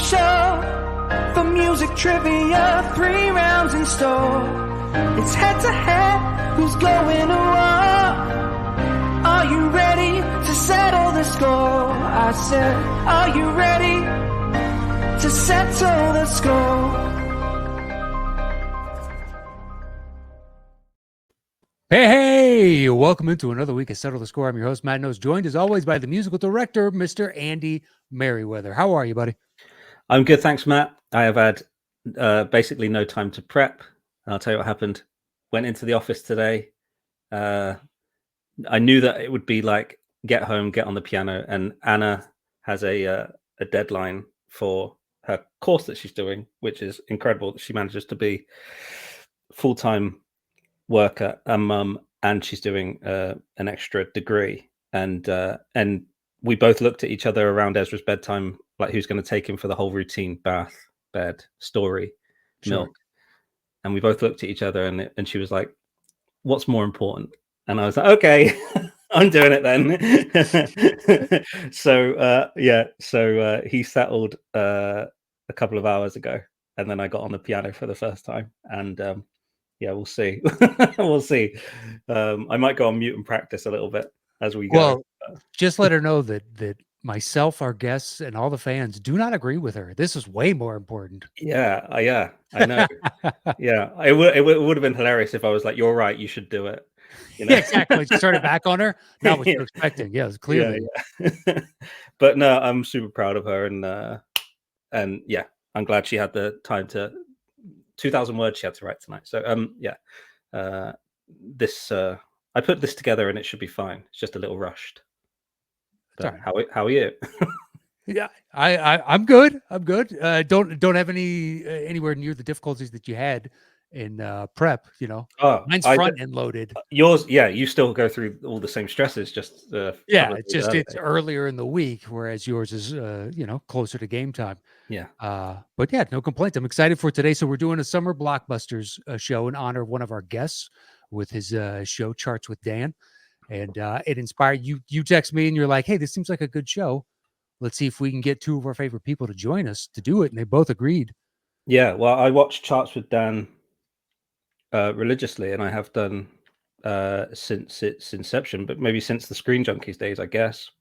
show. For music trivia, 3 rounds in store. It's head to head, who's going to war? Are you ready to settle the score? I said, are you ready to settle the score? Hey, welcome into another week of Settle the Score. I'm your host, Matt Knost, joined as always by the musical director, Mr. Andy Merryweather. How are you, buddy? I'm good, thanks, Matt. I have had basically no time to prep. I'll tell you what happened. Went into the office today. I knew that it would be like, get home, get on the piano, and Anna has a deadline for her course that she's doing, which is incredible that she manages to be full-time worker, a mum, and she's doing an extra degree. And we both looked at each other around Ezra's bedtime, like who's going to take him for the whole routine: bath, bed, story, milk. And we both looked at each other, and she was like, "What's more important?" And I was like, "Okay, I'm doing it then." So he settled a couple of hours ago, and then I got on the piano for the first time, and we'll see. We'll see. I might go on mute and practice a little bit as we go. Well, just let her know that myself, our guests, and all the fans do not agree with her. This is way more important. Yeah, I know. Yeah, it would have been hilarious if I was like, "You're right, you should do it." You know? Yeah, exactly. Just turn it back on her. Not what you're expecting. Yeah, clearly. Yeah. But no, I'm super proud of her, and yeah, I'm glad she had the time to 2,000 words she had to write tonight. So I put this together and it should be fine. It's just a little rushed. But right. How are you? Yeah, I'm good. I'm good. Don't have anywhere near the difficulties that you had in prep. You know, mine's front end loaded. Yours, yeah, you still go through all the same stresses. Just it's earlier in the week, whereas yours is closer to game time. Yeah. But yeah, no complaints. I'm excited for today. So we're doing a summer Blockbusters show in honor of one of our guests with his show Charts with Dan, and it inspired you. You text me and you're like, "Hey, this seems like a good show. Let's see if we can get 2 of our favorite people to join us to do it." And they both agreed. Yeah, well, I watched Charts with Dan religiously, and I have done since its inception, but maybe since the Screen Junkies days, I guess.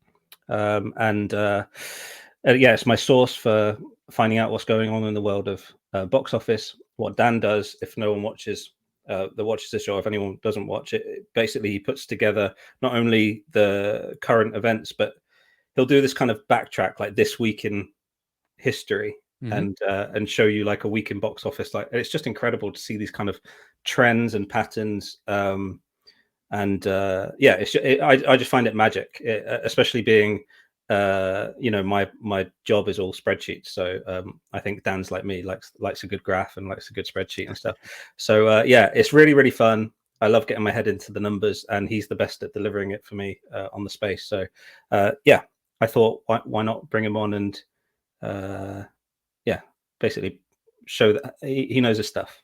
It's my source for finding out what's going on in the world of box office. What Dan does, if no one watches this show, if anyone doesn't watch it, basically he puts together not only the current events, but he'll do this kind of backtrack, like this week in history, and show you like a week in box office. Like, it's just incredible to see these kind of trends and patterns. I just find it magic, especially being, my job is all spreadsheets. So I think Dan's like me, likes a good graph and likes a good spreadsheet and stuff. So it's really, really fun. I love getting my head into the numbers, and he's the best at delivering it for me on the space. So I thought, why not bring him on and basically show that he knows his stuff.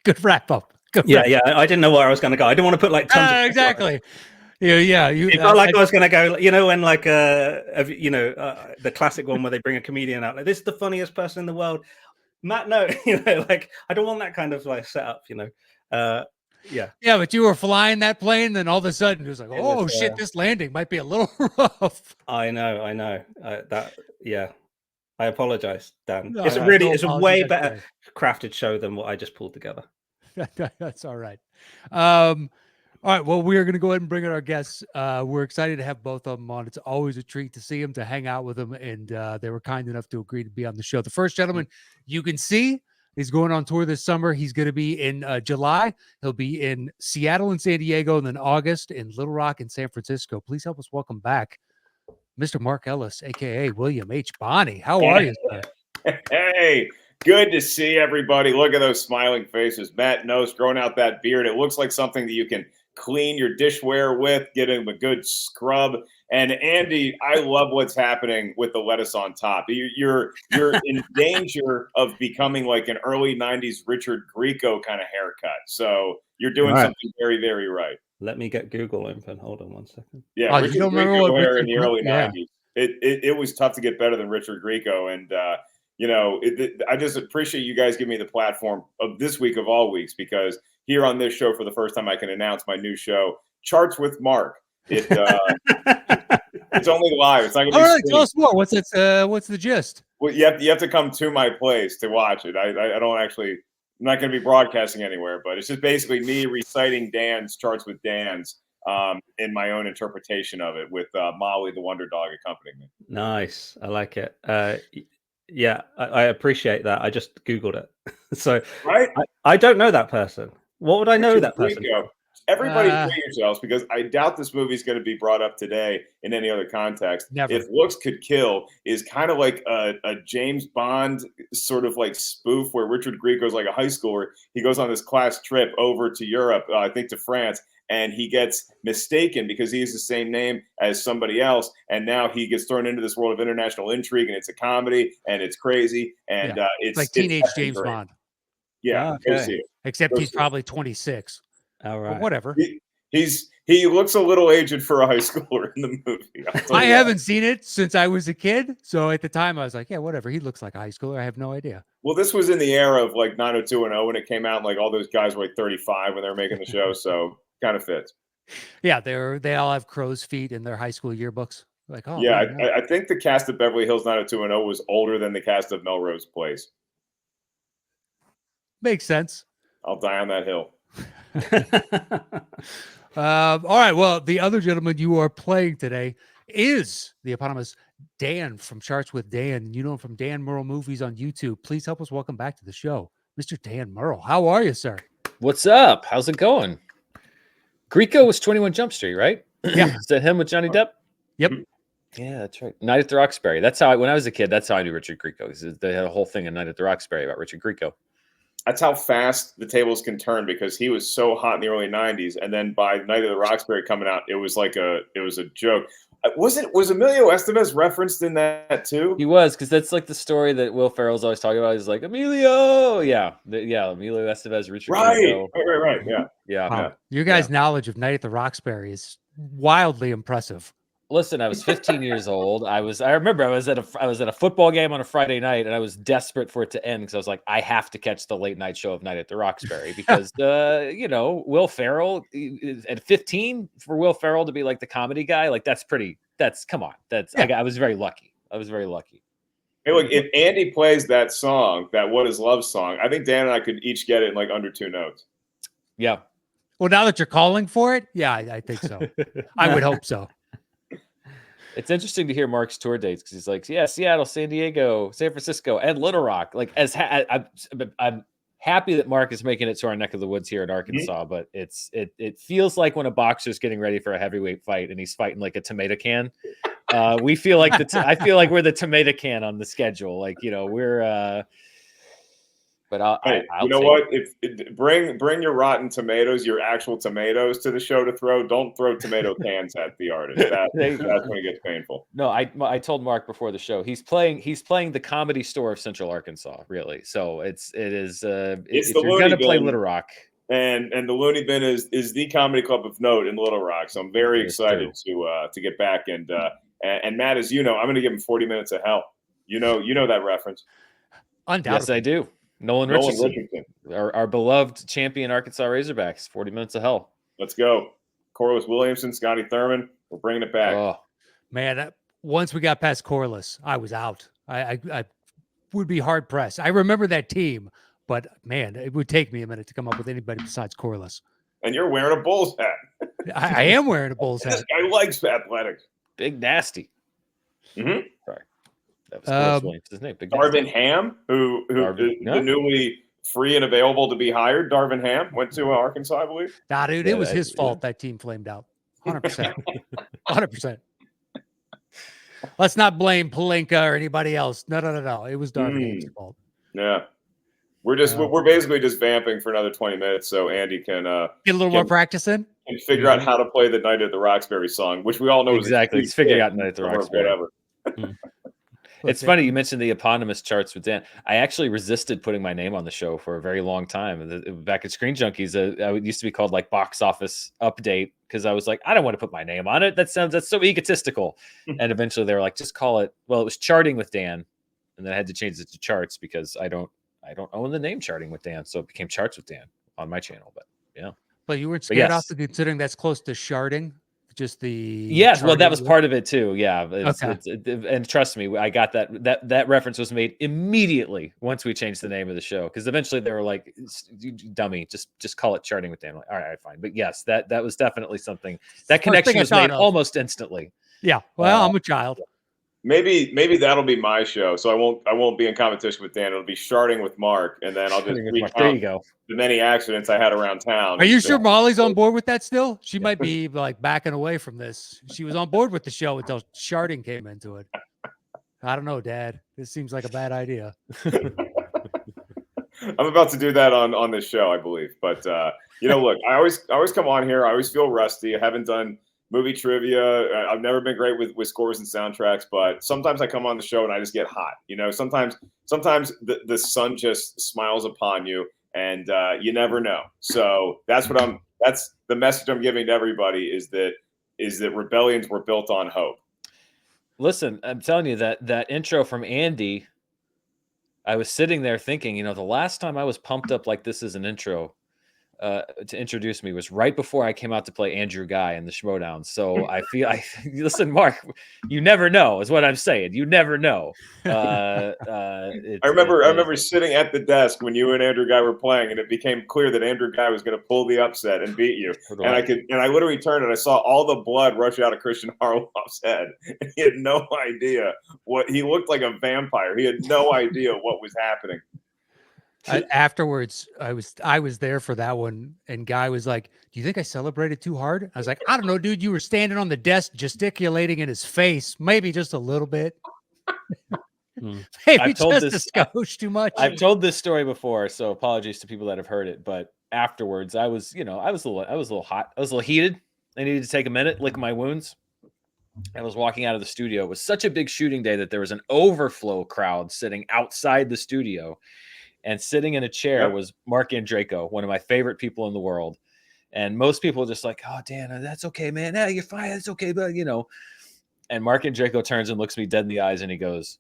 Good wrap up. Yeah. I didn't know where I was going to go. I didn't want to put like tons of exactly. Yeah. You felt like I was going to go, when like the classic one where they bring a comedian out, like, this is the funniest person in the world. Matt, no, like, I don't want that kind of like setup, Yeah, but you were flying that plane, then all of a sudden it was like, shit, this landing might be a little rough. I know. I apologize, Dan. No, it's a way better crafted show than what I just pulled together. That's all right. All right. Well, we are going to go ahead and bring in our guests. We're excited to have both of them on. It's always a treat to see them, to hang out with them, and they were kind enough to agree to be on the show. The first gentleman you can see, he's going on tour this summer. He's going to be in July. He'll be in Seattle and San Diego, and then August in Little Rock and San Francisco. Please help us welcome back Mr. Mark Ellis, a.k.a. William H. Bonney. How are you, sir? Hey, good to see everybody. Look at those smiling faces. Matt Knost growing out that beard. It looks like something that you can clean your dishware with, get him a good scrub. And Andy, I love what's happening with the lettuce on top. You're in danger of becoming like an early 90s Richard Grieco kind of haircut. So you're doing something very, very right. Let me get Google open. Hold on one second. Yeah, Richard Grieco hair in the early 90s. it was tough to get better than Richard Grieco. And, I just appreciate you guys giving me the platform of this week of all weeks, because here on this show, for the first time, I can announce my new show, Charts with Mark. It's only live. It's not going to be. All right, tell us more. What's the gist? Well, you have to come to my place to watch it. I don't actually. I'm not going to be broadcasting anywhere, but it's just basically me reciting Dan's Charts with Dan's in my own interpretation of it, with Molly the Wonder Dog accompanying me. Nice. I like it. Yeah, I appreciate that. I just Googled it. So Right? I don't know that person. What would I know that person? Grieco. Everybody free yourselves, because I doubt this movie's going to be brought up today in any other context. Never. If Looks Could Kill is kind of like a James Bond sort of like spoof, where Richard Grieco's like a high schooler. He goes on this class trip over to Europe, I think to France, and he gets mistaken because he has the same name as somebody else. And now he gets thrown into this world of international intrigue, and it's a comedy, and it's crazy. And it's like teenage James Bond. Yeah. Okay. Go see it. Except he's probably 26. All right. But whatever. He looks a little aged for a high schooler in the movie. I haven't seen it since I was a kid. So at the time I was like, yeah, whatever. He looks like a high schooler. I have no idea. Well, this was in the era of like 90210 when it came out, and like all those guys were like 35 when they were making the show. So kind of fits. Yeah, they all have crow's feet in their high school yearbooks. Like, oh yeah, man, I think the cast of Beverly Hills 90210 was older than the cast of Melrose Place. makes sense. I'll die on that hill. All right. Well, the other gentleman you are playing today is the eponymous Dan from Charts with Dan. You know him from Dan Murrell Movies on YouTube. Please help us welcome back to the show, Mr. Dan Murrell. How are you, sir? What's up? How's it going? Grieco was 21 Jump Street, right? Yeah. Is that him with Johnny Depp? Yep. Yeah, that's right. Night at the Roxbury. That's how when I was a kid, that's how I knew Richard Grieco. They had a whole thing in Night at the Roxbury about Richard Grieco. That's how fast the tables can turn, because he was so hot in the early 90s, and then by Night of the Roxbury coming out, it was a joke. Was Emilio Estevez referenced in that too? He was, because that's like the story that Will Ferrell's always talking about. He's like, Emilio, Emilio Estevez, Richard Grieco. Right, yeah. Wow. Your guys' knowledge of Night at the Roxbury is wildly impressive. Listen, I was 15 years old. I remember I was at a football game on a Friday night, and I was desperate for it to end, because I was like, I have to catch the late night show of Night at the Roxbury, because Will Ferrell at 15, for Will Ferrell to be like the comedy guy, like come on. I was very lucky. Hey, look, if Andy plays that song, that What Is Love song, I think Dan and I could each get it in like under 2 notes. Yeah. Well, now that you're calling for it, yeah, I think so. I would hope so. It's interesting to hear Mark's tour dates, because he's like, yeah, Seattle, San Diego, San Francisco, and Little Rock. Like, I'm happy that Mark is making it to our neck of the woods here in Arkansas, but it feels like when a boxer's getting ready for a heavyweight fight and he's fighting like a tomato can. We feel like I feel like we're the tomato can on the schedule. Like, we're. But I'll you know what? Bring your rotten tomatoes, your actual tomatoes, to the show to throw. Don't throw tomato cans at the artist. That's when it gets painful. No, I told Mark before the show, he's playing the Comedy Store of Central Arkansas, really. So it is if you're gonna play Little Rock. And the Looney Bin is the comedy club of note in Little Rock. So I'm very excited to get back, and Matt, as you know, I'm gonna give him 40 minutes of hell. You know that reference. Undoubtedly. Yes, I do. Nolan Richardson. Our beloved champion Arkansas Razorbacks, 40 minutes of hell. Let's go. Corliss Williamson, Scotty Thurman. We're bringing it back. Oh. Man, once we got past Corliss, I was out. I would be hard pressed. I remember that team, but man, it would take me a minute to come up with anybody besides Corliss. And you're wearing a Bulls hat. I am wearing a Bulls hat. This guy likes athletics. Big Nasty. Mm-hmm. Sorry. That was Corliss Williams. His name. Big Darvin Ham, who the newly free and available to be hired. Darvin Ham went to Arkansas, I believe. Nah, dude, it was his fault that team flamed out. 100%. 100%. Let's not blame Palenka or anybody else. No. It was Darvin Ham's fault. Yeah. We're basically just vamping for another 20 minutes so Andy can get a little more practice in and figure out how to play the Night at the Roxbury song, which we all know exactly. He's figuring out Night at the Roxbury. Whatever. It's funny you mentioned the eponymous charts with Dan. I actually resisted putting my name on the show for a very long time. Back at Screen Junkies, I used to be called like Box Office Update because I was like, I don't want to put my name on it. That's so egotistical. And eventually they were like, just call it. Well, it was Charting with Dan, and then I had to change it to Charts because I don't own the name Charting with Dan, so it became Charts with Dan on my channel. But yeah. But you weren't scared off to considering that's close to sharding. Just the yes, well, that was part of it too. Yeah, Okay. And trust me, I got that reference was made immediately once we changed the name of the show because eventually they were like, "Dummy, just call it Charting with Dan." Like, all right, fine. But yes, that was definitely something. That connection was made almost instantly. Yeah. Well, I'm a child. Maybe that'll be my show. So I won't be in competition with Dan. It'll be Charting with Mark, and then I'll just there you go. The many accidents I had around town. Are you sure Molly's on board with that still? She might be like backing away from this. She was on board with the show until Charting came into it. I don't know, Dad. This seems like a bad idea. I'm about to do that on this show, I believe. But look, I always come on here. I always feel rusty. I haven't done movie trivia. I've never been great with scores and soundtracks, but sometimes I come on the show and I just get hot. Sometimes the sun just smiles upon you, and you never know. So that's the message I'm giving to everybody is that rebellions were built on hope. Listen, I'm telling you that intro from Andy, I was sitting there thinking, the last time I was pumped up like this as an intro to introduce me was right before I came out to play Andrew Guy in the Schmoedown. So listen, Mark, you never know is what I'm saying. You never know. I remember sitting at the desk when you and Andrew Guy were playing, and it became clear that Andrew Guy was going to pull the upset and beat you. And I literally turned and I saw all the blood rush out of Christian Harloff's head. And he had no idea he looked like a vampire. He had no idea what was happening. Afterwards, I was there for that one, and Guy was like, "Do you think I celebrated too hard?" I was like, "I don't know, dude. You were standing on the desk gesticulating in his face, maybe just a little bit, maybe just a skosh too much." I've told this story before, so apologies to people that have heard it. But afterwards, I was a little hot. I was a little heated. I needed to take a minute, lick my wounds. I was walking out of the studio. It was such a big shooting day that there was an overflow crowd sitting outside the studio. And sitting in a chair was Mark Andreyko, one of my favorite people in the world. And most people are just like, "Oh, Dan, that's okay, man. Yeah, you're fine. It's okay." But, and Mark Andreyko turns and looks me dead in the eyes and he goes,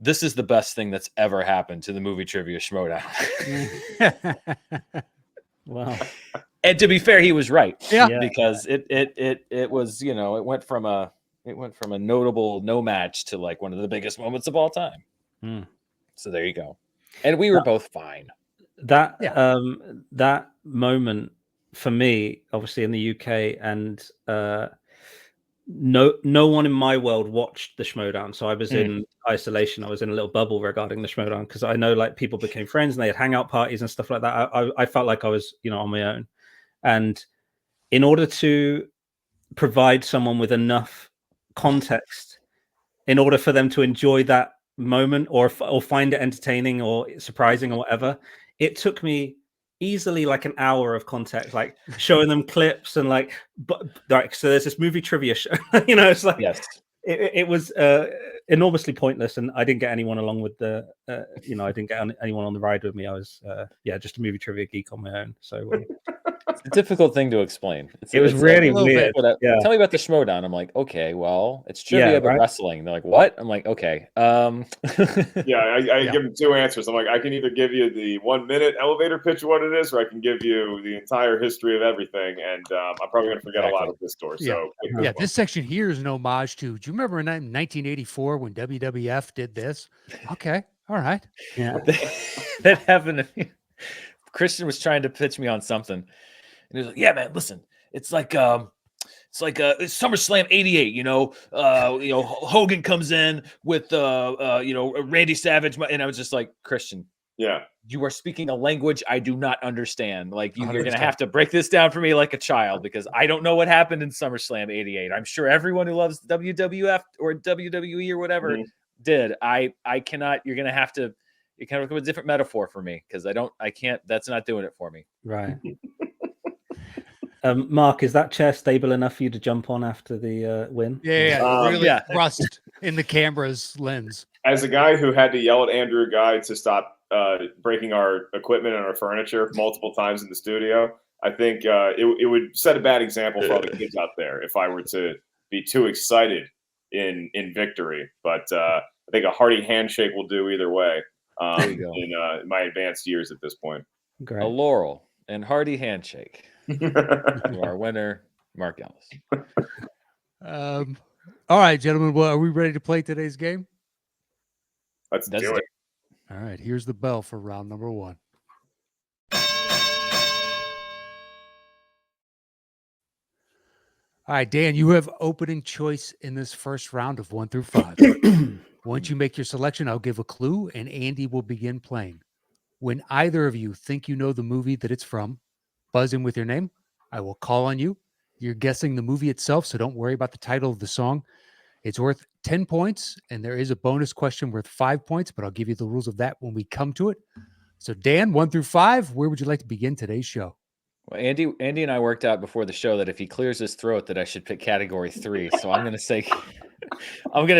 "This is the best thing that's ever happened to the movie trivia Schmoedown." Wow. And to be fair, he was right. Yeah. Because it was, it went from a notable no match to like one of the biggest moments of all time. So there you go. And we were both fine. That moment for me, obviously in the UK, and no one in my world watched the Schmoedown. So I was in isolation. I was in a little bubble regarding the Schmoedown because I know like people became friends and they had hangout parties and stuff like that. I felt like I was on my own, and in order to provide someone with enough context in order for them to enjoy that moment or find it entertaining or surprising or whatever, it took me easily like an hour of context, like showing them clips and like so there's this movie trivia show. It's like it was enormously pointless, and I didn't get anyone along with the I didn't get anyone on the ride with me. I was just a movie trivia geek on my own. So it's a difficult thing to explain. It was really weird. Tell me about the Schmoedown. I'm like, okay, well, it's trivia about wrestling. They're like, what? I'm like, okay. I give them two answers. I'm like, I can either give you the 1 minute elevator pitch of what it is, or I can give you the entire history of everything. And I'm probably going to forget a lot of this story. So this section here is an homage to. Do you remember in 1984 when WWF did this? Okay, all right. Yeah, that happened. Christian was trying to pitch me on something. And he was like, "Yeah, man, listen, it's like SummerSlam '88. Hogan comes in with Randy Savage, and I was just like, Christian, you are speaking a language I do not understand. Like you're going to have to break this down for me like a child because I don't know what happened in SummerSlam '88. I'm sure everyone who loves WWF or WWE or whatever did. I cannot. You're going to have to." You kind of come with a different metaphor for me because I can't. That's not doing it for me. Right. Mark, is that chair stable enough for you to jump on after the win? Really thrust in the camera's lens. As a guy who had to yell at Andrew Guy to stop breaking our equipment and our furniture multiple times in the studio, I think it would set a bad example for all the kids out there if I were to be too excited in victory. But I think a hearty handshake will do either way in my advanced years at this point. A laurel and hearty handshake to our winner, Mark Ellis. All right, gentlemen. Well, are we ready to play today's game? Let's do it. All right, here's the bell for round number 1. All right, Dan, you have opening choice in this first round of 1 through 5. Once you make your selection, I'll give a clue, and Andy will begin playing. When either of you think you know the movie that it's from, buzz in with your name. I will call on you. You're guessing the movie itself, so don't worry about the title of the song. It's worth 10 points, and there is a bonus question worth 5 points, but I'll give you the rules of that when we come to it. So, Dan, 1 through 5, where would you like to begin today's show? Well, Andy and I worked out before the show that if he clears his throat, that I should pick category 3. So I'm going to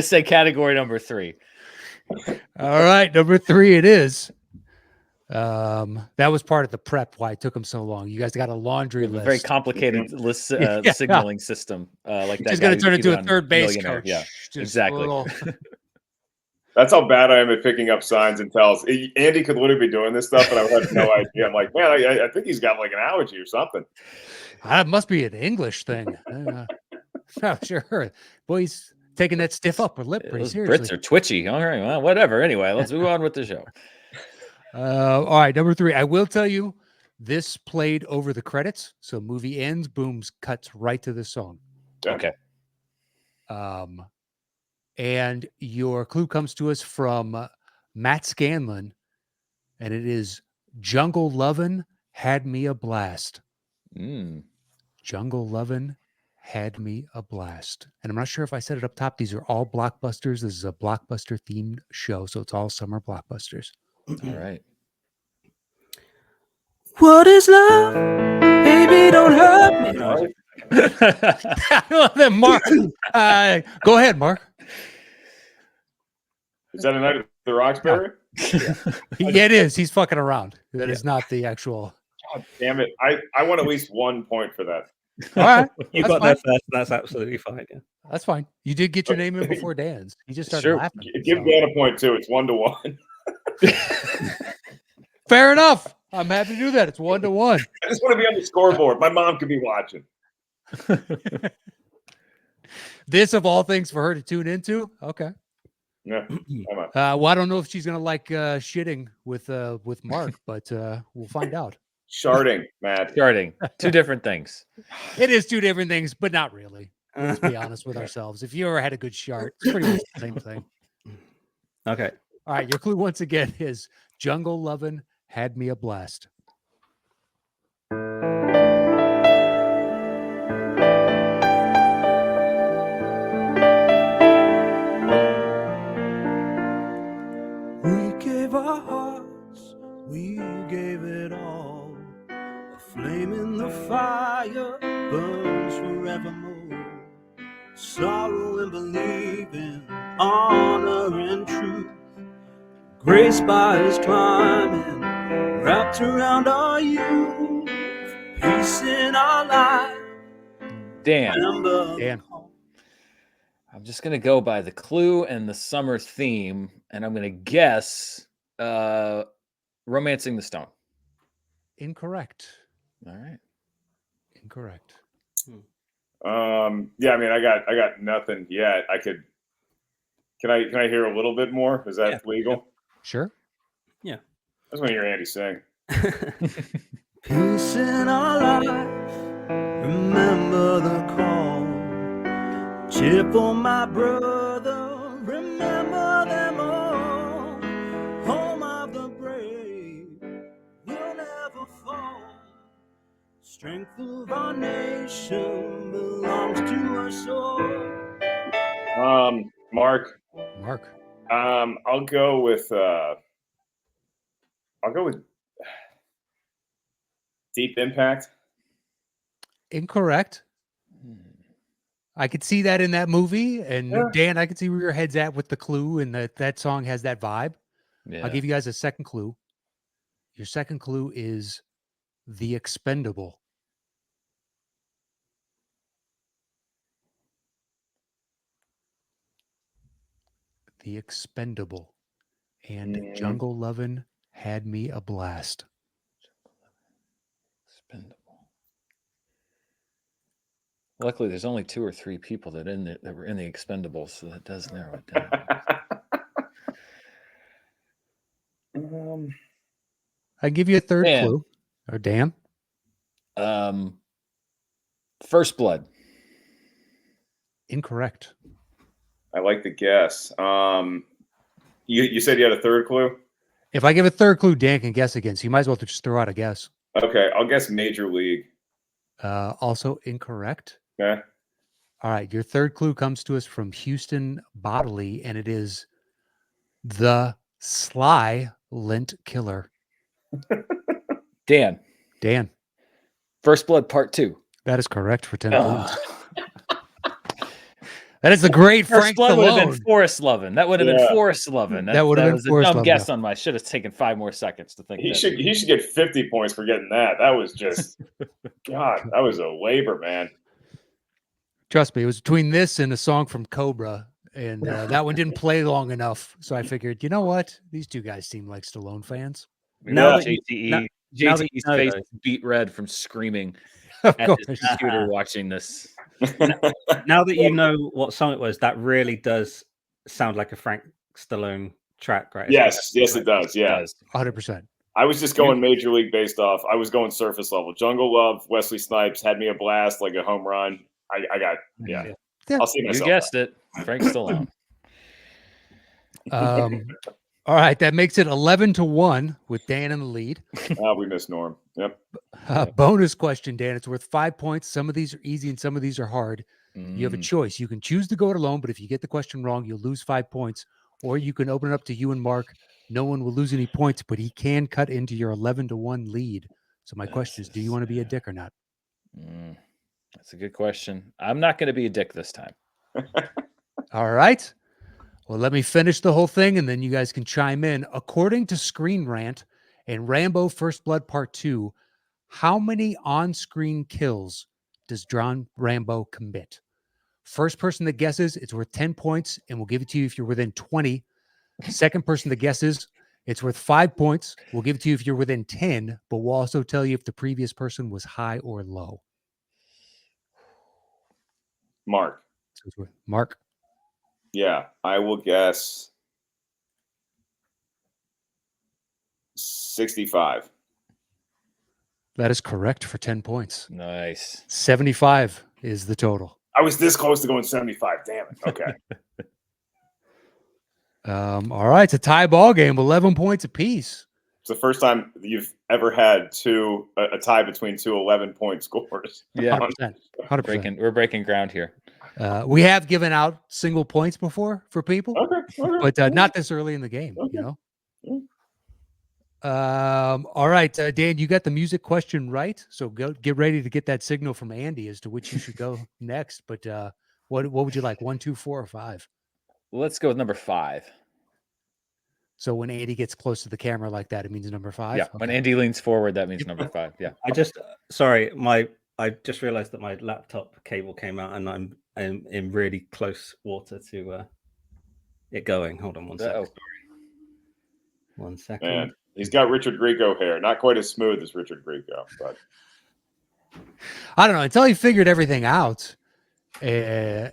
say category number 3. All right, number 3 it is. That was part of the prep. Why it took him so long. You guys got a laundry list. Very complicated list signaling system. Like that. Just going to turn into a third base coach. Yeah, Just exactly. That's how bad I am at picking up signs and tells. Andy could literally be doing this stuff, and I would have no idea. I'm like, man, I think he's got like an allergy or something. That must be an English thing. Oh, sure. Boy, he's taking that stiff upper lip pretty seriously. Brits are twitchy. All right, well, whatever. Anyway, let's move on with the show. All right, number 3. I will tell you, this played over the credits. So movie ends, booms, cuts right to the song. Okay. And your clue comes to us from Matt Scanlon, and it is Jungle Lovin' Had Me a Blast. Jungle Lovin' Had Me a Blast. And I'm not sure if I said it up top. These are all blockbusters. This is a blockbuster themed show, so it's all summer blockbusters. All right. What is love? Baby, don't hurt me. Then Mark, go ahead, Mark. Is that a Night at the Roxbury? Yeah, it is. He's fucking around. That is not the actual. God damn it! I want at least 1 point for that. All right, You got there first. That's absolutely fine. Yeah. That's fine. You did get your name in before Dan's. He just started laughing. Give Dan a point too. It's 1-1. Fair enough. I'm happy to do that. It's 1-1. I just want to be on the scoreboard. My mom could be watching. This of all things for her to tune into. Okay. Yeah. Well, I don't know if she's gonna like shitting with Mark, but we'll find out. Sharding, Matt. Sharding. 2 different things. It is 2 different things, but not really. Let's be honest with ourselves. If you ever had a good shart, it's pretty much the same thing. Okay. All right. Your clue once again is Jungle Lovin' Had Me a Blast. We gave our hearts, we gave it all. A flame in the fire burns forevermore. Sorrow and believing, honor and truth. Grace by his climbing, wrapped around our youth. Peace in our life. Dan. Dan. I'm just going to go by the clue and the summer theme, and I'm going to guess Romancing the Stone. Incorrect. All right. Incorrect. Yeah, I mean, I got nothing yet. Can I hear a little bit more? Is that legal? Sure. Yeah. I just want to hear Andy sing. Peace in our life, remember the call. Cheer for my brother, remember them all. Home of the brave, will never fall. Strength of our nation belongs to us all. Mark. I'll go with Deep Impact. Incorrect. I could see that in that movie. And Yeah. Dan, I could see where your head's at with the clue, and that song has that vibe. Yeah. I'll give you guys a second clue. Your second clue is The Expendable. The Expendable. And Jungle Lovin' Had Me a Blast. Expendable. Luckily, there's only 2 or 3 people that were in the Expendables, so that does narrow it down. I give you a third Dan. clue. Or Dan. First Blood. Incorrect. I like the guess. You said you had a third clue? If I give a third clue, Dan can guess again. So you might as well just throw out a guess. Okay, I'll guess Major League. Also incorrect. Okay. All right. Your third clue comes to us from Houston Bodily, and it is The Sly Lint Killer. Dan. First Blood Part 2. That is correct for 10 points. That is the great First Frank Blood would have Stallone. been Forrest Lovin'. That would have been Forrest Lovin'. That would have been was a Forrest dumb Lovin', guess yeah. on my. Should have taken 5 more seconds to think. He should get 50 points for getting that. That was just God, that was a labor, man. Trust me, it was between this and a song from Cobra, and that one didn't play long enough. So I figured, you know what? These two guys seem like Stallone fans. Now that JTE's face beat red from screaming Of at course. his computer watching this. Now that you know what song it was, that really does sound like a Frank Stallone track, right? Yes, it does. Yeah. 100%. I was just going Major League based off. I was going surface level. Jungle Love, Wesley Snipes had me a blast, like a home run. I got I'll see myself. You guessed it, Frank Stallone. All right, that makes it 11-1 with Dan in the lead. We missed Norm. Yep. Bonus question, Dan. It's worth 5 points. Some of these are easy and some of these are hard. You have a choice. You can choose to go it alone, but if you get the question wrong, you'll lose 5 points. Or you can open it up to you and Mark. No one will lose any points, but he can cut into your 11-1 lead. So my question is, do you want to be a dick or not? That's a good question. I'm not going to be a dick this time. All right. Well, let me finish the whole thing, and then you guys can chime in. According to Screen Rant and Rambo First Blood Part 2, how many on-screen kills does John Rambo commit? First person that guesses, it's worth 10 points, and we'll give it to you if you're within 20. Second person that guesses, it's worth 5 points. We'll give it to you if you're within 10, but we'll also tell you if the previous person was high or low. Mark. Mark. Yeah, I will guess 65. That is correct for 10 points. Nice. 75 is the total. I was this close to going 75. Damn it. Okay. All right, it's a tie ball game, 11 points apiece. It's the first time you've ever had a tie between two 11-point scores. Yeah, 100%. We're breaking ground here. We have given out single points before for people, Okay. but not this early in the game, you know? All right, Dan, you got the music question right. So get ready to get that signal from Andy as to which you should go next. But what would you like? 1, 2, 4, or 5? Let's go with number 5. So when Andy gets close to the camera like that, it means number 5. Yeah. Okay. When Andy leans forward, that means number 5. Yeah. I just realized that my laptop cable came out, and I'm in really close water to it going. Hold on 1 second. 1 second. Man, he's got Richard Grieco hair. Not quite as smooth as Richard Grieco, but I don't know until he figured everything out. What is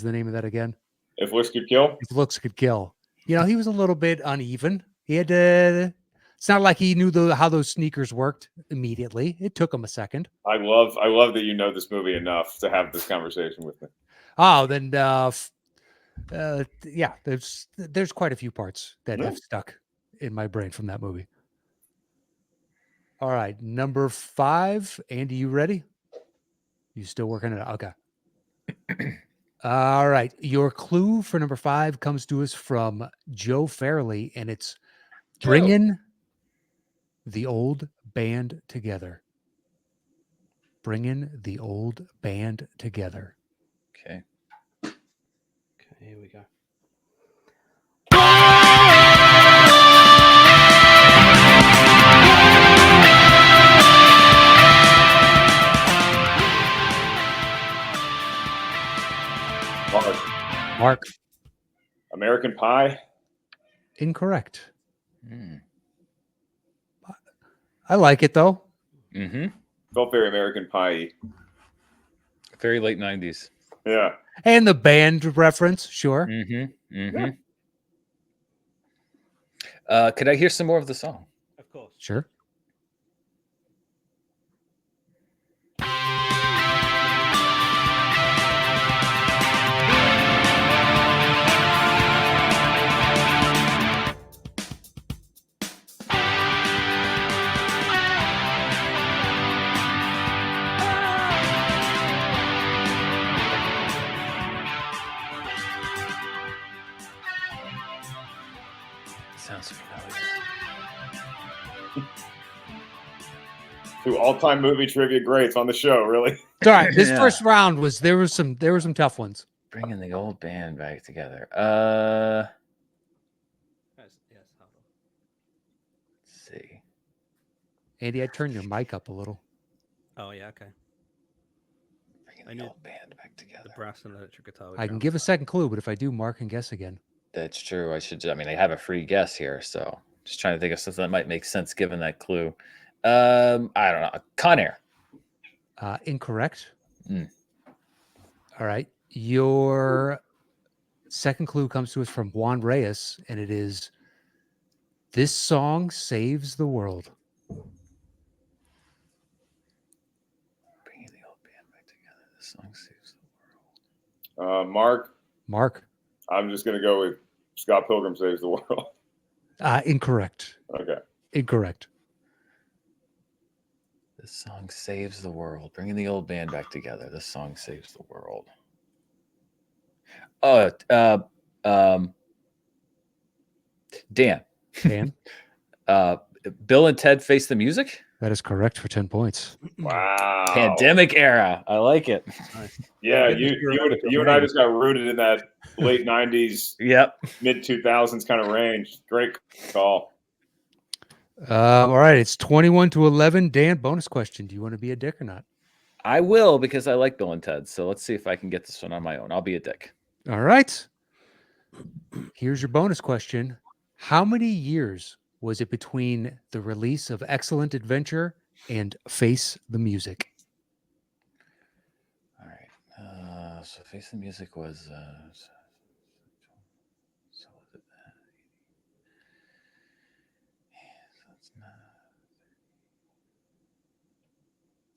the name of that again? If looks could kill. If looks could kill. You know, he was a little bit uneven. He had to. It's not like he knew how those sneakers worked immediately. It took him a second. I love that you know this movie enough to have this conversation with me. Oh, then yeah, there's quite a few parts that have stuck in my brain from that movie. All right, number 5. Andy, you ready? You still working it out? Okay. All right. Your clue for number 5 comes to us from Joe Fairley, and it's bringing the old band together. Bringing the Old Band Together. Okay. Okay, here we go. Mark. American Pie. Incorrect. Mm. I like it though. Mm-hmm. Felt very American Pie. Very late 90s. Yeah. And the band reference, sure. Mm-hmm. Mm-hmm. Yeah. Could I hear some more of the song? Of course. Sure. Sounds familiar. Two all-time movie trivia greats on the show, really. It's all right. This Yeah. first round there were some tough ones. Bringing the old band back together. Yes, hold on. Let's see. Andy, I turned your mic up a little. Oh yeah, okay. Bringing I the knew old band back together. The brass and electric guitar. I can give a second clue, but if I do, Mark can guess again. That's true. I have a free guess here, so just trying to think of something that might make sense given that clue. I don't know. Con Air. Incorrect. Mm. All right. Your second clue comes to us from Juan Reyes, and it is "This Song Saves the World." Bringing the old band back together. This song saves the world. Mark. I'm just going to go with Scott Pilgrim Saves the World. Incorrect. Okay. Incorrect. This song saves the world. Bringing the old band back together. This song saves the world. Dan. Dan? Bill and Ted Face the Music? That is correct for 10 points. Wow. Pandemic era. I like it. Nice. Yeah, Goodness, you and I just got rooted in that late 90s, Yep. mid 2000s kind of range. Great call. All right. It's 21-11. Dan, bonus question. Do you want to be a dick or not? I will because I like Bill and Ted. So let's see if I can get this one on my own. I'll be a dick. All right. Here's your bonus question. How many years was it between the release of Excellent Adventure and Face the Music? All right. So Face the Music was so was it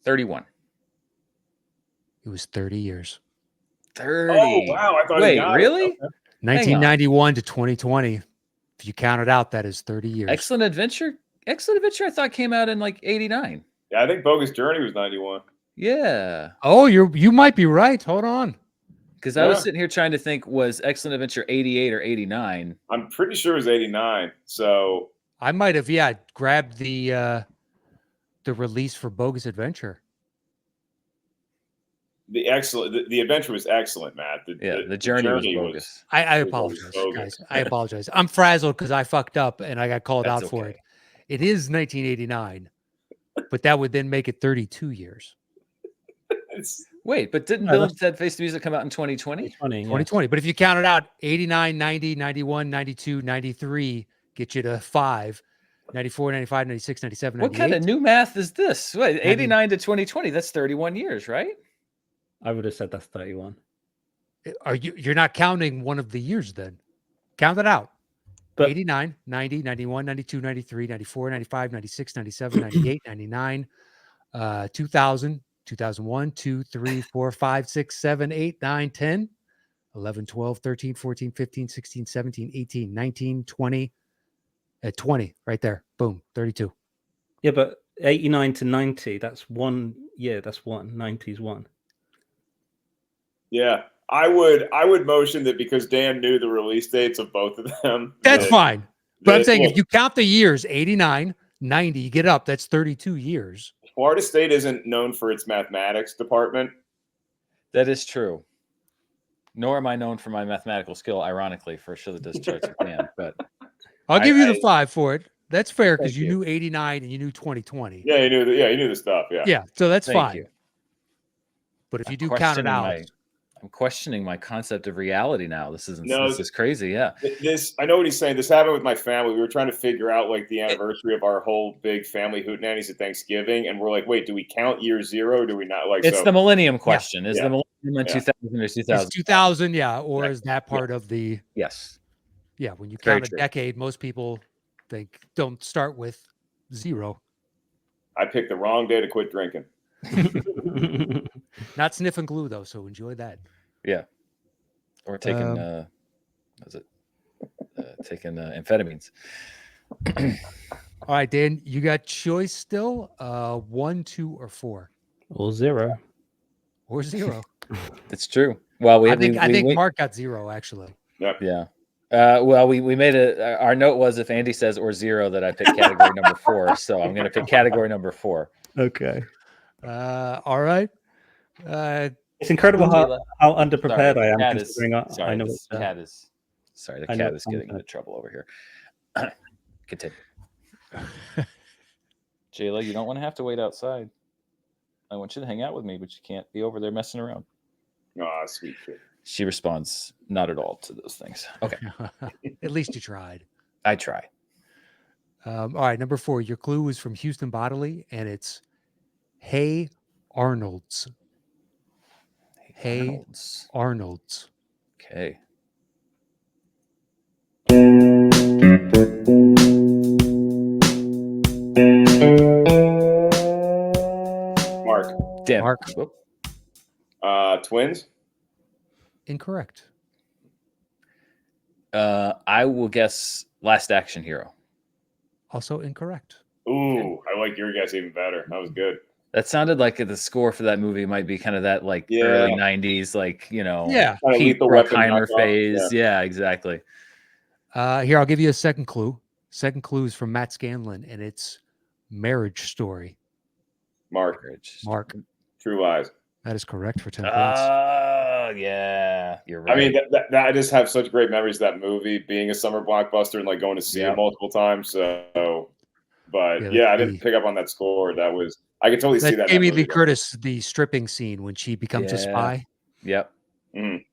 31. It was 30 years. 30. Oh, wow. I thought he Wait, got it. really? Okay. 1991 to 2020. If you count it out, that is 30 years. Excellent Adventure? Excellent Adventure, I thought came out in like 89. Yeah, I think Bogus Journey was 91. Yeah. Oh, you might be right. Hold on. Because I was Yeah. sitting here trying to think, was Excellent Adventure 88 or 89? I'm pretty sure it was 89. So I might have, grabbed the release for Bogus Adventure. the adventure was excellent, Matt. The journey was bogus. I was apologize, bogus. guys. I apologize. I'm frazzled because I fucked up and I got called That's out for okay. it. It is 1989, but that would then make it 32 years. It's, Wait, but didn't No, Bill that's- and Ted Face the Music come out in 2020? 2020. 2020. But if you count it out, 89, 90, 91, 92, 93, get you to 5, 94, 95, 96, 97, What 98. kind of new math is this? Wait, 89 to 2020, that's 31 years, right? I would have said that's 31. You're not counting one of the years then. Count it out. But 89, 90, 91, 92, 93, 94, 95, 96, 97, 98, 99, 2000, 2001, 2, 3, 4, 5, 6, 7, 8, 9, 10, 11, 12, 13, 14, 15, 16, 17, 18, 19, 20, 20 right there. Boom, 32. yeah, but 89 to 90, that's 1 year. That's one. 90's one. yeah. I would motion that because Dan knew the release dates of both of them. That's that- fine. But I'm that- saying look, if you count the years, 89, 90, you get up, that's 32 years. Florida State isn't known for its mathematics department. That is true. Nor am I known for my mathematical skill, ironically, for a show that does charts with Dan. But I'll give you the 5 for it. That's fair because Thank you you. knew 89 and you knew 2020. Yeah, you knew the stuff. Yeah. Yeah, so that's Thank fine. you. But if you I'm do count it questioning out, I'm questioning my concept of reality now. This is crazy. Yeah. This I know what he's saying. This happened with my family. We were trying to figure out like the anniversary of our whole big family hootenannies at Thanksgiving, and we're like, wait, do we count year 0? Or do we not? Like, It's so the millennium question. Is Yeah. the millennium in 2000 or 2000? it's 2000, yeah, or Right. is that part of the Yes. yeah? When you Very count a true. decade, most people don't start with 0. I picked the wrong day to quit drinking. Not sniffing glue though, so enjoy that. Yeah. Or taking taking amphetamines. All right, Dan, you got choice still. 1, 2, or 4, Or 0. or 0. It's true. Well, I think Mark got 0 actually. Yep. Yeah. Well, we made our note was if Andy says or 0 that I pick category number 4. So I'm going to pick category number 4. Okay. All right. It's incredible how underprepared I am. Cat Considering I know the cat is getting into trouble over here. Continue. Jayla, you don't want to have to wait outside. I want you to hang out with me, but you can't be over there messing around. Aw, sweet kid. She responds not at all to those things. Okay. At least you tried. I try. All right, number 4. Your clue is from Houston Bodily, and it's Hey Arnold's. Hey Arnold's. Okay. Mark. Damn. Mark. Twins. Incorrect. I will guess Last Action Hero. Also incorrect. Ooh, I like your guess even better. That was good. That sounded like the score for that movie might be kind of that like early 90s, like, Yeah. Pete Lethal Weapon Bruckheimer knockoff. phase. Yeah, exactly. Here, I'll give you a second clue. Second clue is from Matt Scanlon, and it's Marriage Story. Mark. Mark. True Lies. That is correct for 10 points. Yeah, you're right. I mean, I just have such great memories of that movie being a summer blockbuster and like going to see it multiple times. So, but I didn't pick up on that score. That was I could totally see that. Jamie Lee Curtis, the stripping scene when she becomes a spy. Yep. Mm.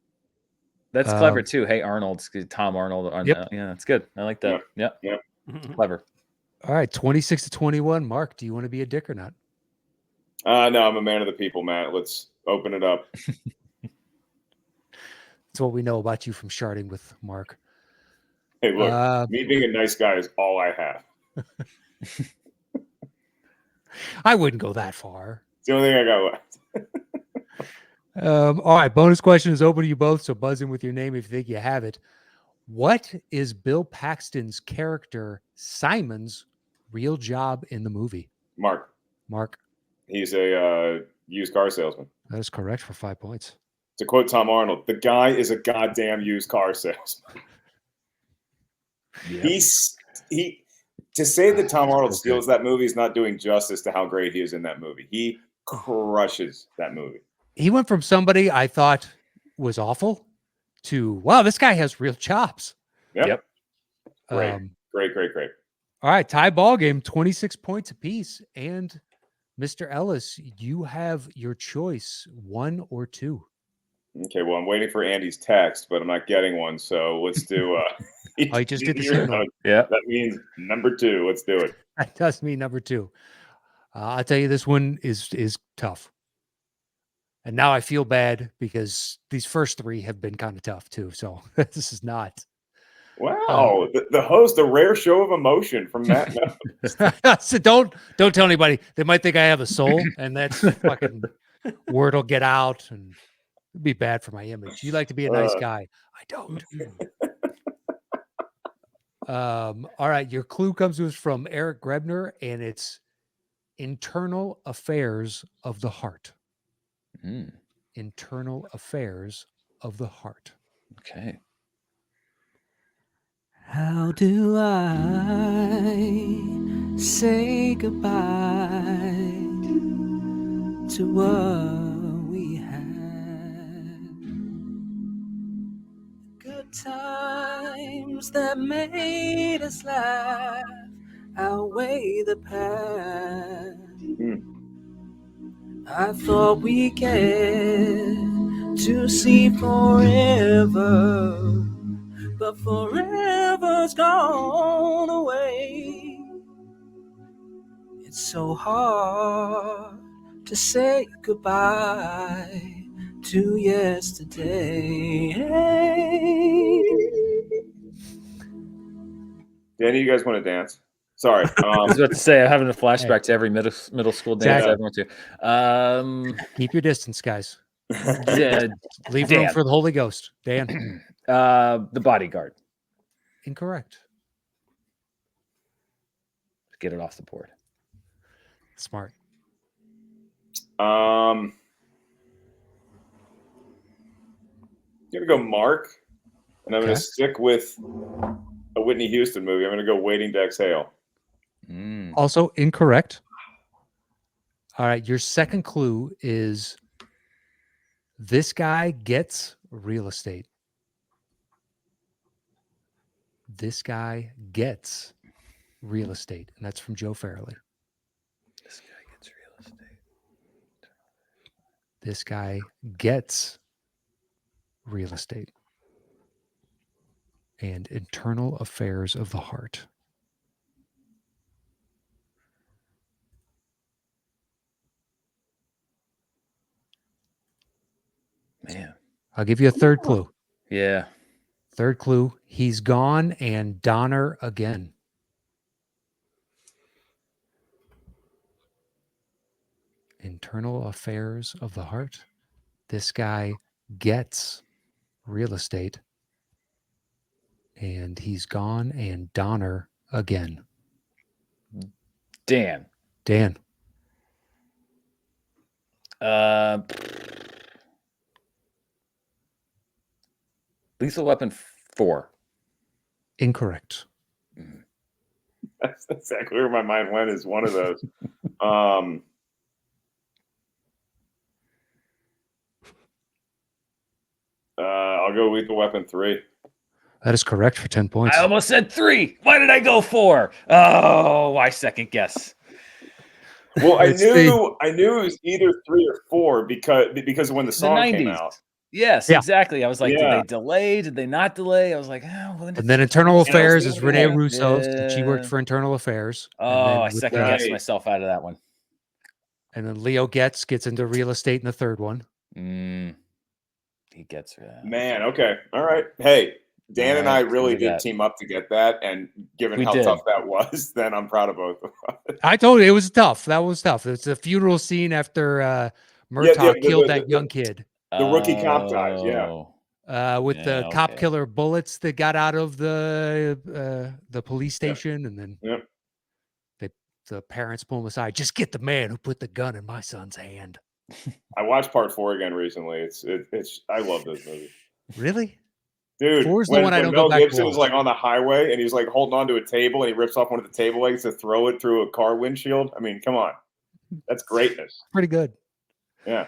That's clever too. Hey Arnold, Tom Arnold. Yep. Yeah, that's good. I like that. Yep. Clever. All right, 26-21. Mark, do you want to be a dick or not? No, I'm a man of the people, Matt. Let's open it up. That's what we know about you from sharding with Mark. Hey, look, me being a nice guy is all I have. I wouldn't go that far. It's the only thing I got left. All right, bonus question is open to you both, so buzz in with your name if you think you have it. What is Bill Paxton's character Simon's real job in the movie? Mark. He's a used car salesman. That is correct for 5 points. To quote Tom Arnold, the guy is a goddamn used car salesman. Yep. To say that Tom Arnold steals that movie is not doing justice to how great he is in that movie. He crushes that movie. He went from somebody I thought was awful to, wow, this guy has real chops. Yep. Great. All right, tie ball game, 26 points apiece. And Mr. Ellis, you have your choice, 1 or 2. Okay, well, I'm waiting for Andy's text, but I'm not getting one. So let's do. He just did the signal. Yeah, that means number 2. Let's do it. That does mean number 2. I'll tell you, this one is tough. And now I feel bad because these first 3 have been kind of tough too. So this is not. Wow, the host, a rare show of emotion from Matt Knost. So don't tell anybody. They might think I have a soul, and that's fucking word will get out, and it'd be bad for my image. You like to be a nice guy. I don't. All right, your clue comes to us from Eric Grebner, and it's internal affairs of the heart. Internal affairs of the heart. Okay. How do I say goodbye to what we had. Good times that made us laugh outweigh the past. I thought we get to see forever, but forever's gone away. It's so hard to say goodbye to yesterday. Danny, you guys want to dance? Sorry. I was about to say, I'm having a flashback to every middle school dance Exactly. I went to. Keep your distance, guys. Yeah, Leave room Dan. for the Holy Ghost. Dan. The Bodyguard. Incorrect. Get it off the board. Smart. I'm gonna go Mark, and I'm gonna stick with a Whitney Houston movie. I'm gonna go Waiting to Exhale. Also incorrect. All right. Your second clue is this guy gets real estate. This guy gets real estate. And that's from Joe Farrelly. This guy gets real estate. This guy gets real estate. And internal affairs of the heart. Man. I'll give you a third clue. Yeah. Third clue. He's gone and Donner again. Internal affairs of the heart. This guy gets real estate. And he's gone and Donner again. Dan. Dan. Lethal Weapon 4. Incorrect. That's exactly where my mind went. Is one of those. I'll go Lethal Weapon 3. That is correct for 10 points. I almost said 3. Why did I go 4? Oh, why second guess? Well, I knew it was either 3 or 4 because when the song came out. Yes, Yeah. exactly. I was like, did they delay? Did they not delay? I was like, And then Internal Affairs is Renee yeah. Russo. And she worked for Internal Affairs. Oh, I second guessed myself out of that one. And then Leo gets into real estate in the third one. He gets that. Man, okay. All right. Hey, Dan and I really did team up to get that, and given how tough that was, then I'm proud of both of us. I told you it was tough. That was tough. It's a funeral scene after Murtaugh killed that young kid. The rookie cop guys, with the cop killer bullets that got out of the police station, and then the parents pull him aside. Just get the man who put the gun in my son's hand. I watched part 4 again recently. It's I love this movie. Really? Dude, 4's the one I don't go back Gibson to is like on the highway and he's like holding onto a table and he rips off one of the table legs to throw it through a car windshield. I mean, come on. That's greatness. Pretty good. Yeah.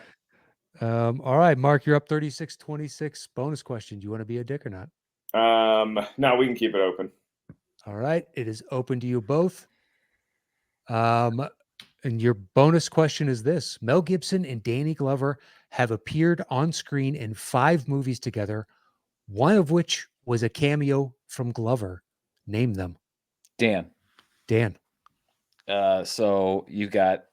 All right, Mark, you're up 36-26. Bonus question. Do you want to be a dick or not? No, we can keep it open. All right. It is open to you both. And your bonus question is this. Mel Gibson and Danny Glover have appeared on screen in 5 movies together, one of which was a cameo from Glover. Name them. Dan. So you got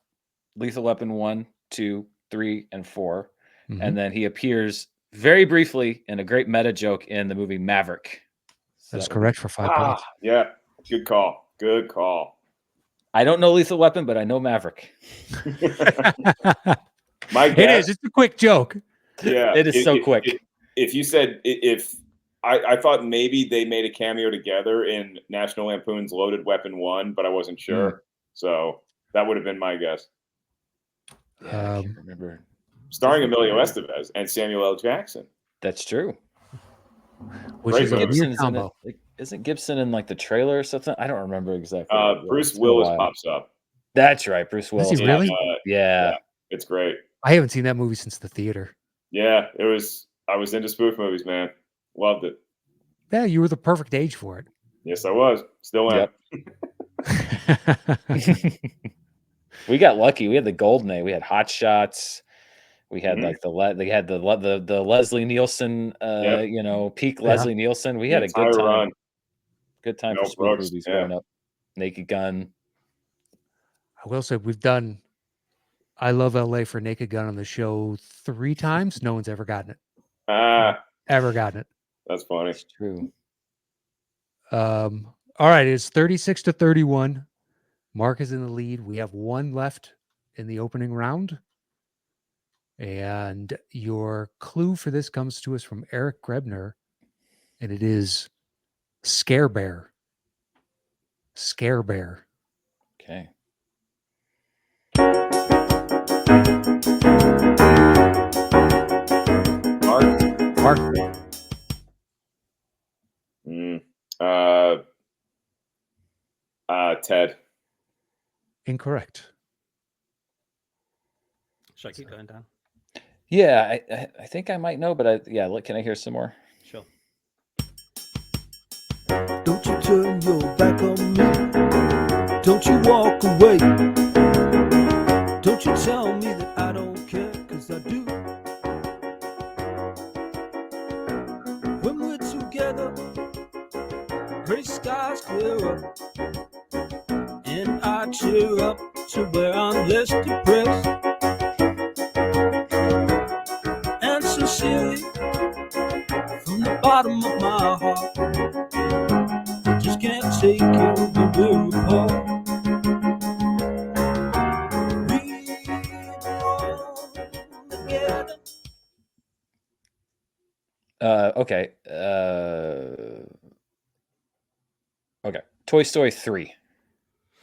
Lethal Weapon 1, 2, 3, and 4. Mm-hmm. And then he appears very briefly in a great meta joke in the movie Maverick. So that's correct for 5 points. Yeah. Good call. I don't know Lethal Weapon, but I know Maverick. It is. It's a quick joke. Yeah. It is so quick. If you said I thought maybe they made a cameo together in National Lampoon's Loaded Weapon 1, but I wasn't sure. So that would have been my guess. Yeah, I can't remember. Starring Emilio Estevez and Samuel L. Jackson. That's true. Which is a weird combo. Isn't Gibson in like the trailer or something? I don't remember exactly. Bruce Willis pops up. That's right, Bruce Willis. Is he really? Yeah. It's great. I haven't seen that movie since the theater. Yeah, it was. I was into spoof movies, man. Loved it. Yeah, you were the perfect age for it. Yes, I was. Still am. Yep. We got lucky. We had the golden age. We had Hot Shots. We had like they had the Leslie Nielsen, peak Leslie Nielsen. We had a good time. Run. Good time Mel for spoof Brooks, movies growing up. Naked Gun. I will say we've done I Love LA for Naked Gun on the show 3 times. No one's ever gotten it. Ever gotten it. That's funny. It's true. All right, it's 36-31. Mark is in the lead. We have one left in the opening round. And your clue for this comes to us from Eric Grebner, and it is Scare Bear. Scare Bear. Okay. Mark. Ted. Incorrect. Should I keep going down? Yeah, I think I might know, but can I hear some more? Sure. Don't you turn your back on me. Don't you walk away. Don't you tell me that I don't care, 'cause I do. When we're together, gray skies clear up, and I cheer up to where I'm less depressed. And sincerely, from the bottom of my heart, I just can't take it when we're apart. We belong together. Okay. Okay. Toy Story 3.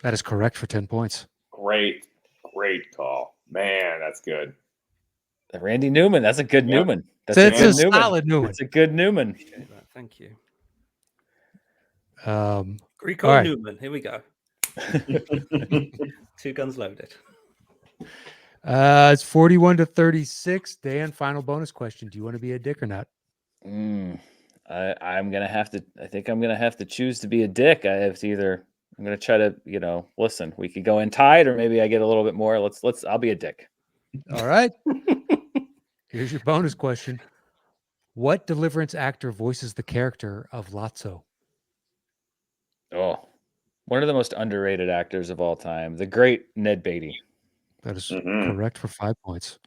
That is correct for 10 points. Great call. Man, that's good. Randy Newman. That's a good Newman. That's It's a good Newman. solid Newman. It's a good Newman. Appreciate that. Thank you. Greek or right. Newman. Here we go. 2 guns loaded. It's 41-36. Dan, final bonus question. Do you want to be a dick or not? I'm gonna have to. I think I'm gonna have to choose to be a dick. I have to either. I'm gonna try to. Listen. We could go in tied, or maybe I get a little bit more. Let's. I'll be a dick. All right. Here's your bonus question. What Deliverance actor voices the character of Lotso? Oh, one of the most underrated actors of all time, the great Ned Beatty. That is correct for 5 points.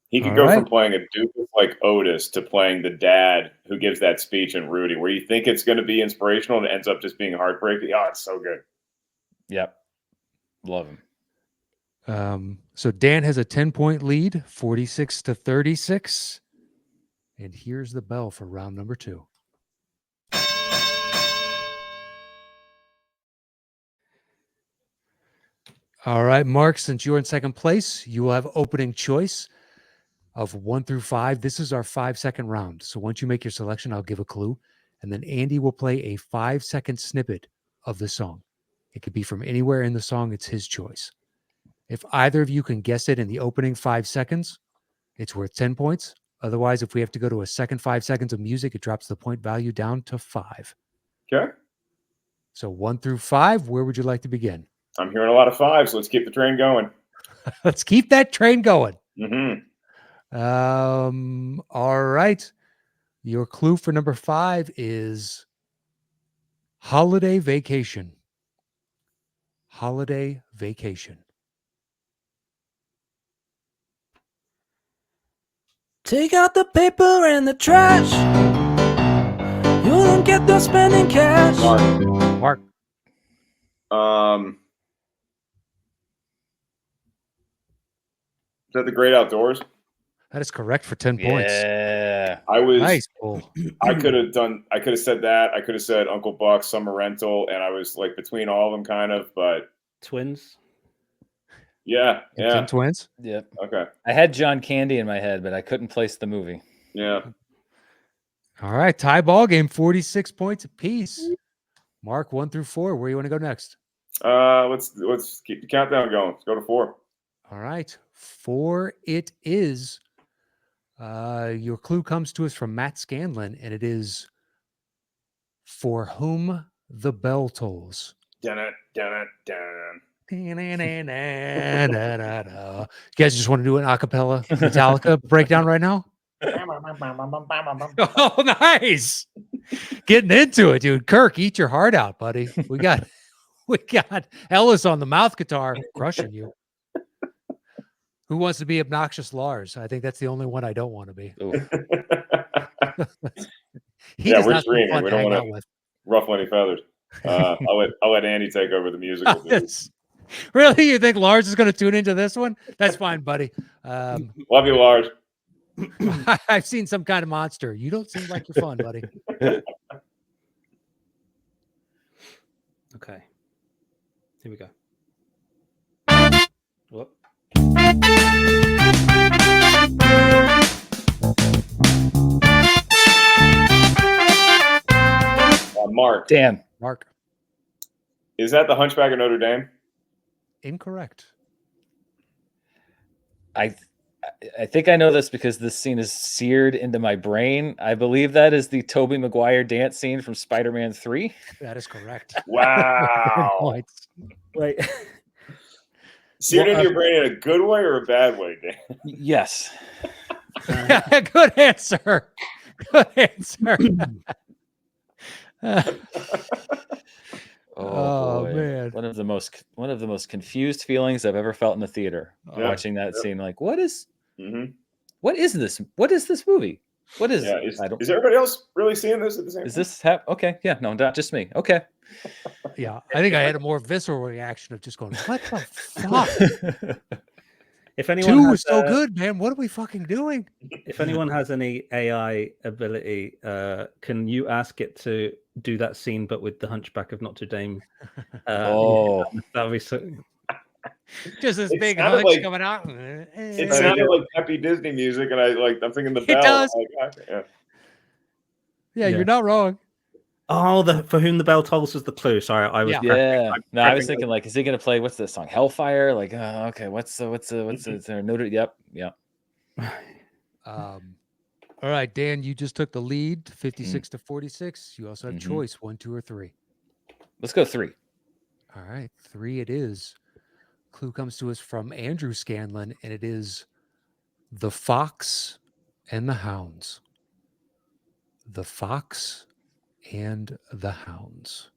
He could go from playing a doofus like Otis to playing the dad who gives that speech in Rudy, where you think it's going to be inspirational and it ends up just being heartbreaking. Oh, it's so good. Yep. Love him. So Dan has a 10-point lead, 46-36. And here's the bell for round number 2. All right, Mark, since you're in second place, you will have opening choice of 1 through 5. This is our 5-second round. So once you make your selection, I'll give a clue. And then Andy will play a 5-second snippet of the song. It could be from anywhere in the song. It's his choice. If either of you can guess it in the opening 5 seconds, it's worth 10 points. Otherwise, if we have to go to a second 5 seconds of music, it drops the point value down to 5. Okay. So 1 through 5, where would you like to begin? I'm hearing a lot of 5s. Let's keep the train going. Let's keep that train going. Mm-hmm. All right. Your clue for number 5 is Holiday Vacation. Holiday Vacation. Take out the paper and the trash. You don't get the spending cash. Mark. Is that The Great Outdoors? That is correct for 10 points. Yeah. I was nice. Cool. I could have said that. I could have said Uncle Buck, Summer Rental, and I was like between all of them kind of, but Twins. Yeah. 10 twins. Yep. Okay. I had John Candy in my head, but I couldn't place the movie. Yeah. All right. Tie ball game, 46 points apiece. Mark, 1 through 4. Where you want to go next? Let's keep the countdown going. Let's go to 4. All right. 4 it is. Your clue comes to us from Matt Scanlon, and it is For Whom the Bell Tolls. Dun it, dun it, dun. You guys just want to do an acapella Metallica breakdown right now? Oh, nice. Getting into it, dude. Kirk, eat your heart out, buddy. We got Ellis on the mouth guitar crushing you. Who wants to be obnoxious Lars? I think that's the only one I don't want to be. He does we're not seem streaming. fun We to don't hang want out to with. ruffle any feathers. I'll let Andy take over the musical. Yes. Really? You think Lars is going to tune into this one? That's fine, buddy. Love you, Lars. I've seen some kind of monster. You don't seem like you're fun, buddy. Okay. Here we go. Whoop. Mark. Dan. Mark. Is that the Hunchback of Notre Dame? Incorrect. I think I know this because this scene is seared into my brain. I believe that is the Tobey Maguire dance scene from Spider-Man 3. That is correct. Wow. Points. Wait. Seared into your brain in a good way or a bad way, Dan? Yes. Good answer. Good answer. Oh, boy. Man. One of the most confused feelings I've ever felt in the theater watching that scene. Like, what is this? What is this movie? What is? Yeah, is everybody else really seeing this at the same time? Is this okay? Yeah, no, not just me. Okay. Yeah, I think I had a more visceral reaction of just going, "What the fuck?" If anyone 2 has, was so good, man. What are we fucking doing? If anyone has any AI ability, can you ask it to do that scene but with the Hunchback of Notre Dame? Oh, that would be so. Just this It big sounded hunch like- coming out. It sounded like happy Disney music, and I'm thinking the It bell. does. Yeah. Yeah, you're not wrong. Oh, For Whom the Bell Tolls was the clue. Sorry, I was. yeah. No, I was prepping thinking like, is he gonna play? What's the song? Hellfire? Like, okay, what's the Notre? Yep. All right, Dan, you just took the lead, 56 to 46. You also have choice 1, 2, or 3. Let's go 3. All right, 3 it is. Clue comes to us from Andrew Scanlon, and it is The Fox and the Hounds. The Fox and the Hounds.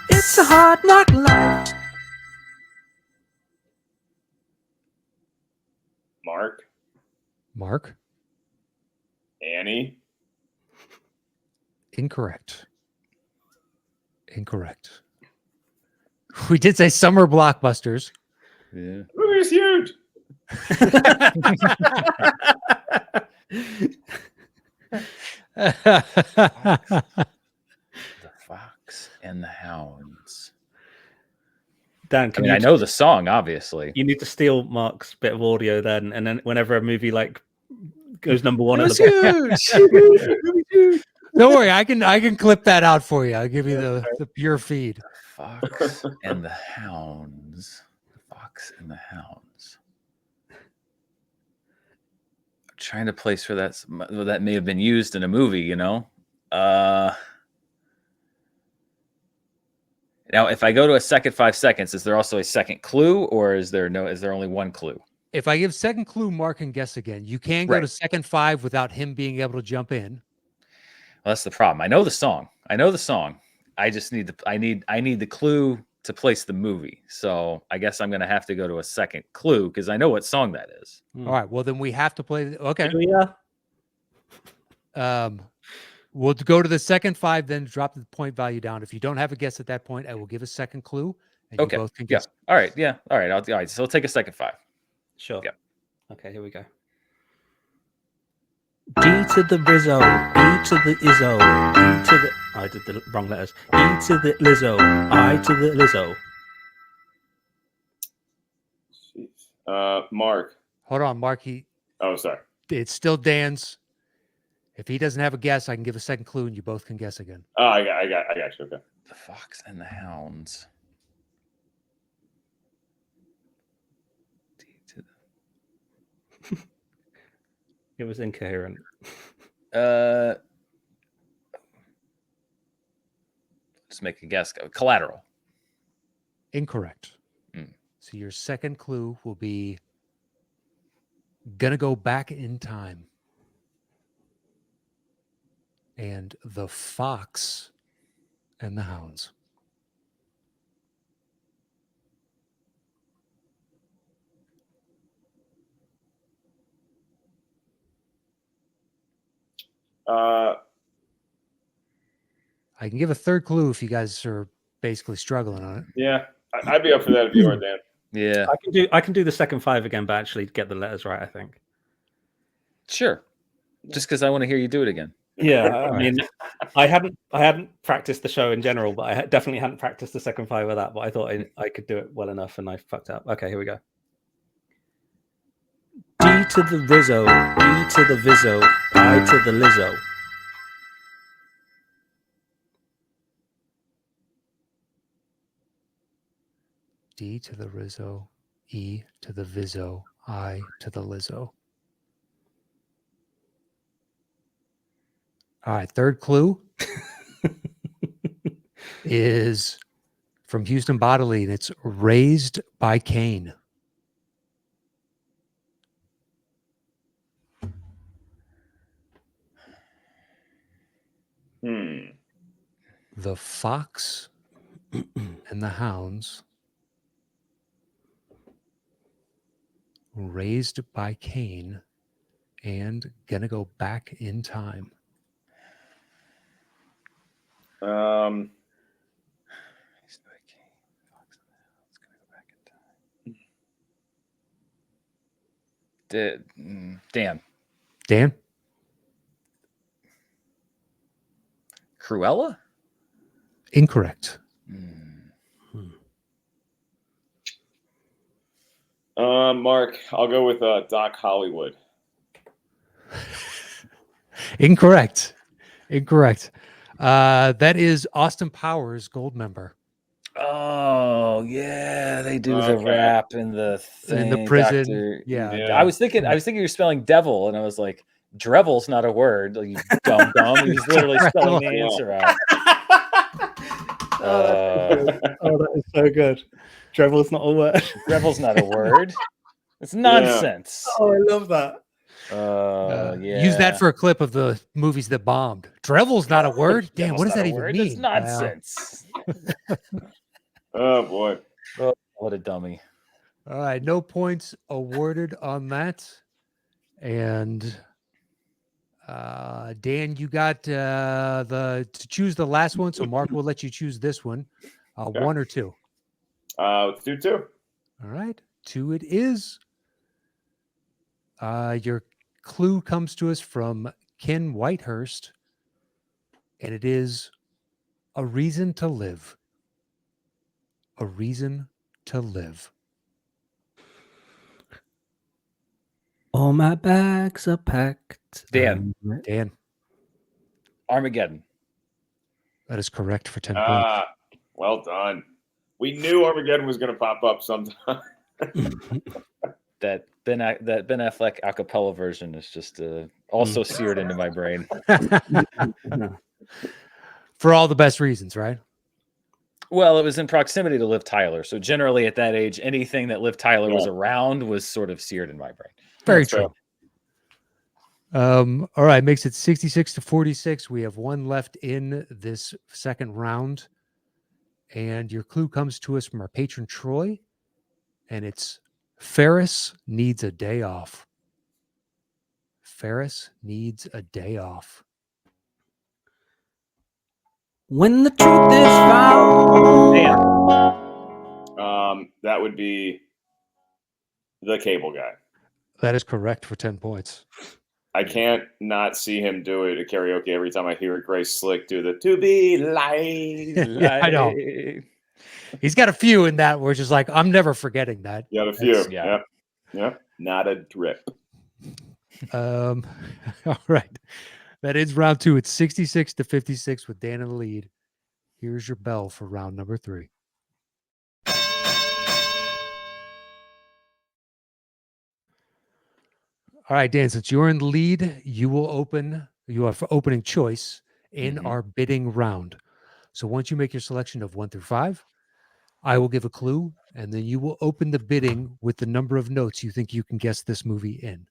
It's a hard knock life. Mark, Annie. Incorrect. We did say summer blockbusters. Yeah. Movie's huge. The Fox and the Hounds. Dan, I know the song, obviously. You need to steal Mark's bit of audio then, and then whenever a movie like goes number one, It was huge. Don't worry, I can clip that out for you. I'll give you the pure feed. Fox and the Hounds. The Fox and the Hounds. I'm trying to place where that may have been used in a movie, you know? Now, if I go to a second 5 seconds, is there also a second clue, or is there only one clue? If I give second clue, Mark can guess again. You can go to second 5 without him being able to jump in. Well, that's the problem. I know the song. I just need the clue to place the movie. So I guess I'm going to have to go to a second clue because I know what song that is. All right. Well, then we have to play. Okay. Yeah. We'll go to the second 5, then drop the point value down. If you don't have a guess at that point, I will give a second clue. And Okay. You both can Yeah. guess. All right. Yeah. All right. All right. So I'll take a second 5. Sure. Yeah. Okay, here we go. D to the Rizzo, E to the Izzo, E to the... I did the wrong letters. E to the Lizzo, I to the Lizzo. Mark. Hold on, Mark. Oh, sorry. It's still Dan's. If he doesn't have a guess, I can give a second clue, and you both can guess again. Oh, I got you. Okay. The Fox and the Hounds. It was incoherent. Let's make a guess. Collateral. Incorrect. Hmm. So your second clue will be gonna go back in time. And the Fox and the Hounds. I can give a third clue if you guys are basically struggling on it. Yeah, I'd be up for that if you are, Dan. Yeah. I can do the second 5 again, but actually get the letters right, I think. Sure. Just because I want to hear you do it again. Yeah, I mean, I hadn't practiced the show in general, but I definitely hadn't practiced the second 5 of that. But I thought I could do it well enough, and I fucked up. Okay, here we go. D to the Rizzo, E to the Vizzo, I to the Lizzo. D to the Rizzo, E to the Vizzo, I to the Lizzo. All right, third clue is from Houston Bodily, and it's Raised by Cain. The Fox and the Hounds, Raised by Cain, and Gonna Go Back in Time. Dan. Dan? Cruella? Incorrect. Mark, I'll go with Doc Hollywood. Incorrect. That is Austin Powers, Goldmember. Oh yeah, they do the rap in the thing, in the prison. Dr. Yeah. I was thinking you're spelling devil, and I was like, Drevel's not a word. Like, you dumb. He's literally spelling the answer out. That is so good. Drevel's not a word. Drevel's not a word. It's nonsense. Yeah. Oh, I love that. Yeah. Use that for a clip of the movies that bombed. Drevel's not a word? Damn, what does that even mean? It's nonsense. Oh, boy. Oh, what a dummy. All right, no points awarded on that. And Dan, you got to choose the last one, so Mark will let you choose this one. Okay. 1 or 2? Let's do 2. All right, 2 it is. Your clue comes to us from Ken Whitehurst, and it is A Reason to Live. A Reason to Live. All my bags are packed. Dan. Armageddon. That is correct for 10 points. Well done. We knew Armageddon was going to pop up sometime. That Ben Affleck a cappella version is just also seared into my brain. For all the best reasons, right? Well, it was in proximity to Liv Tyler. So generally at that age, anything that Liv Tyler was around was sort of seared in my brain. Very true. All right, makes it 66-46. We have one left in this second round. And your clue comes to us from our patron Troy. And it's Ferris needs a day off. Ferris needs a day off. When the truth is found. That would be the Cable Guy. That is correct for 10 points. I can't not see him do it at karaoke every time I hear Grace Slick do the "To Be Light." I know. He's got a few in that where it's just like, I'm never forgetting that. Yeah, a few. Yeah. not a drip. All right. That is round 2. It's 66-56 with Dan in the lead. Here's your bell for round number 3. All right, Dan, since you're in the lead, you have opening choice in our bidding round. So once you make your selection of 1 through 5, I will give a clue, and then you will open the bidding with the number of notes you think you can guess this movie in.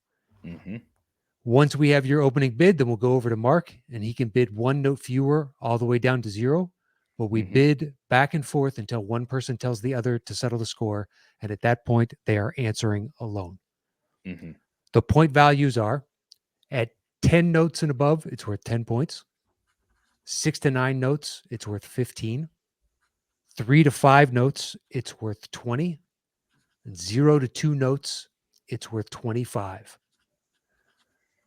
Once we have your opening bid, then we'll go over to Mark, and he can bid 1 note fewer all the way down to 0. But we bid back and forth until one person tells the other to settle the score. And at that point, they are answering alone. The point values are at 10 notes and above, it's worth 10 points. 6 to 9 notes, it's worth 15. 3 to 5 notes, it's worth 20. 0 to 2 notes, it's worth 25.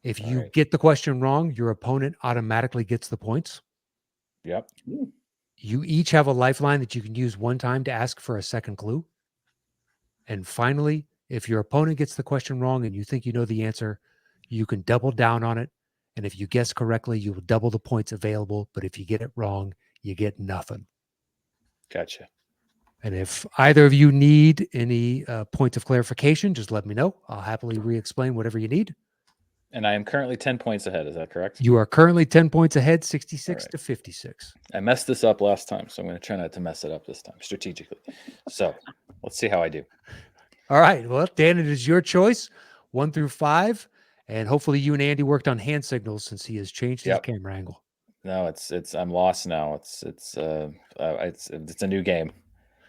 If you get the question wrong, your opponent automatically gets the points. Yep. You each have a lifeline that you can use one time to ask for a second clue. And finally, if your opponent gets the question wrong and you think you know the answer, you can double down on it. And if you guess correctly, you will double the points available. But if you get it wrong, you get nothing. Gotcha. And if either of you need any points of clarification, just let me know. I'll happily re-explain whatever you need. And I am currently 10 points ahead. Is that correct? You are currently 10 points ahead, 66-56. I messed this up last time, so I'm going to try not to mess it up this time strategically. So let's see how I do. All right. Well, Dan, it is your choice, 1 through 5. And hopefully you and Andy worked on hand signals since he has changed his camera angle. No, it's I'm lost now. It's a new game.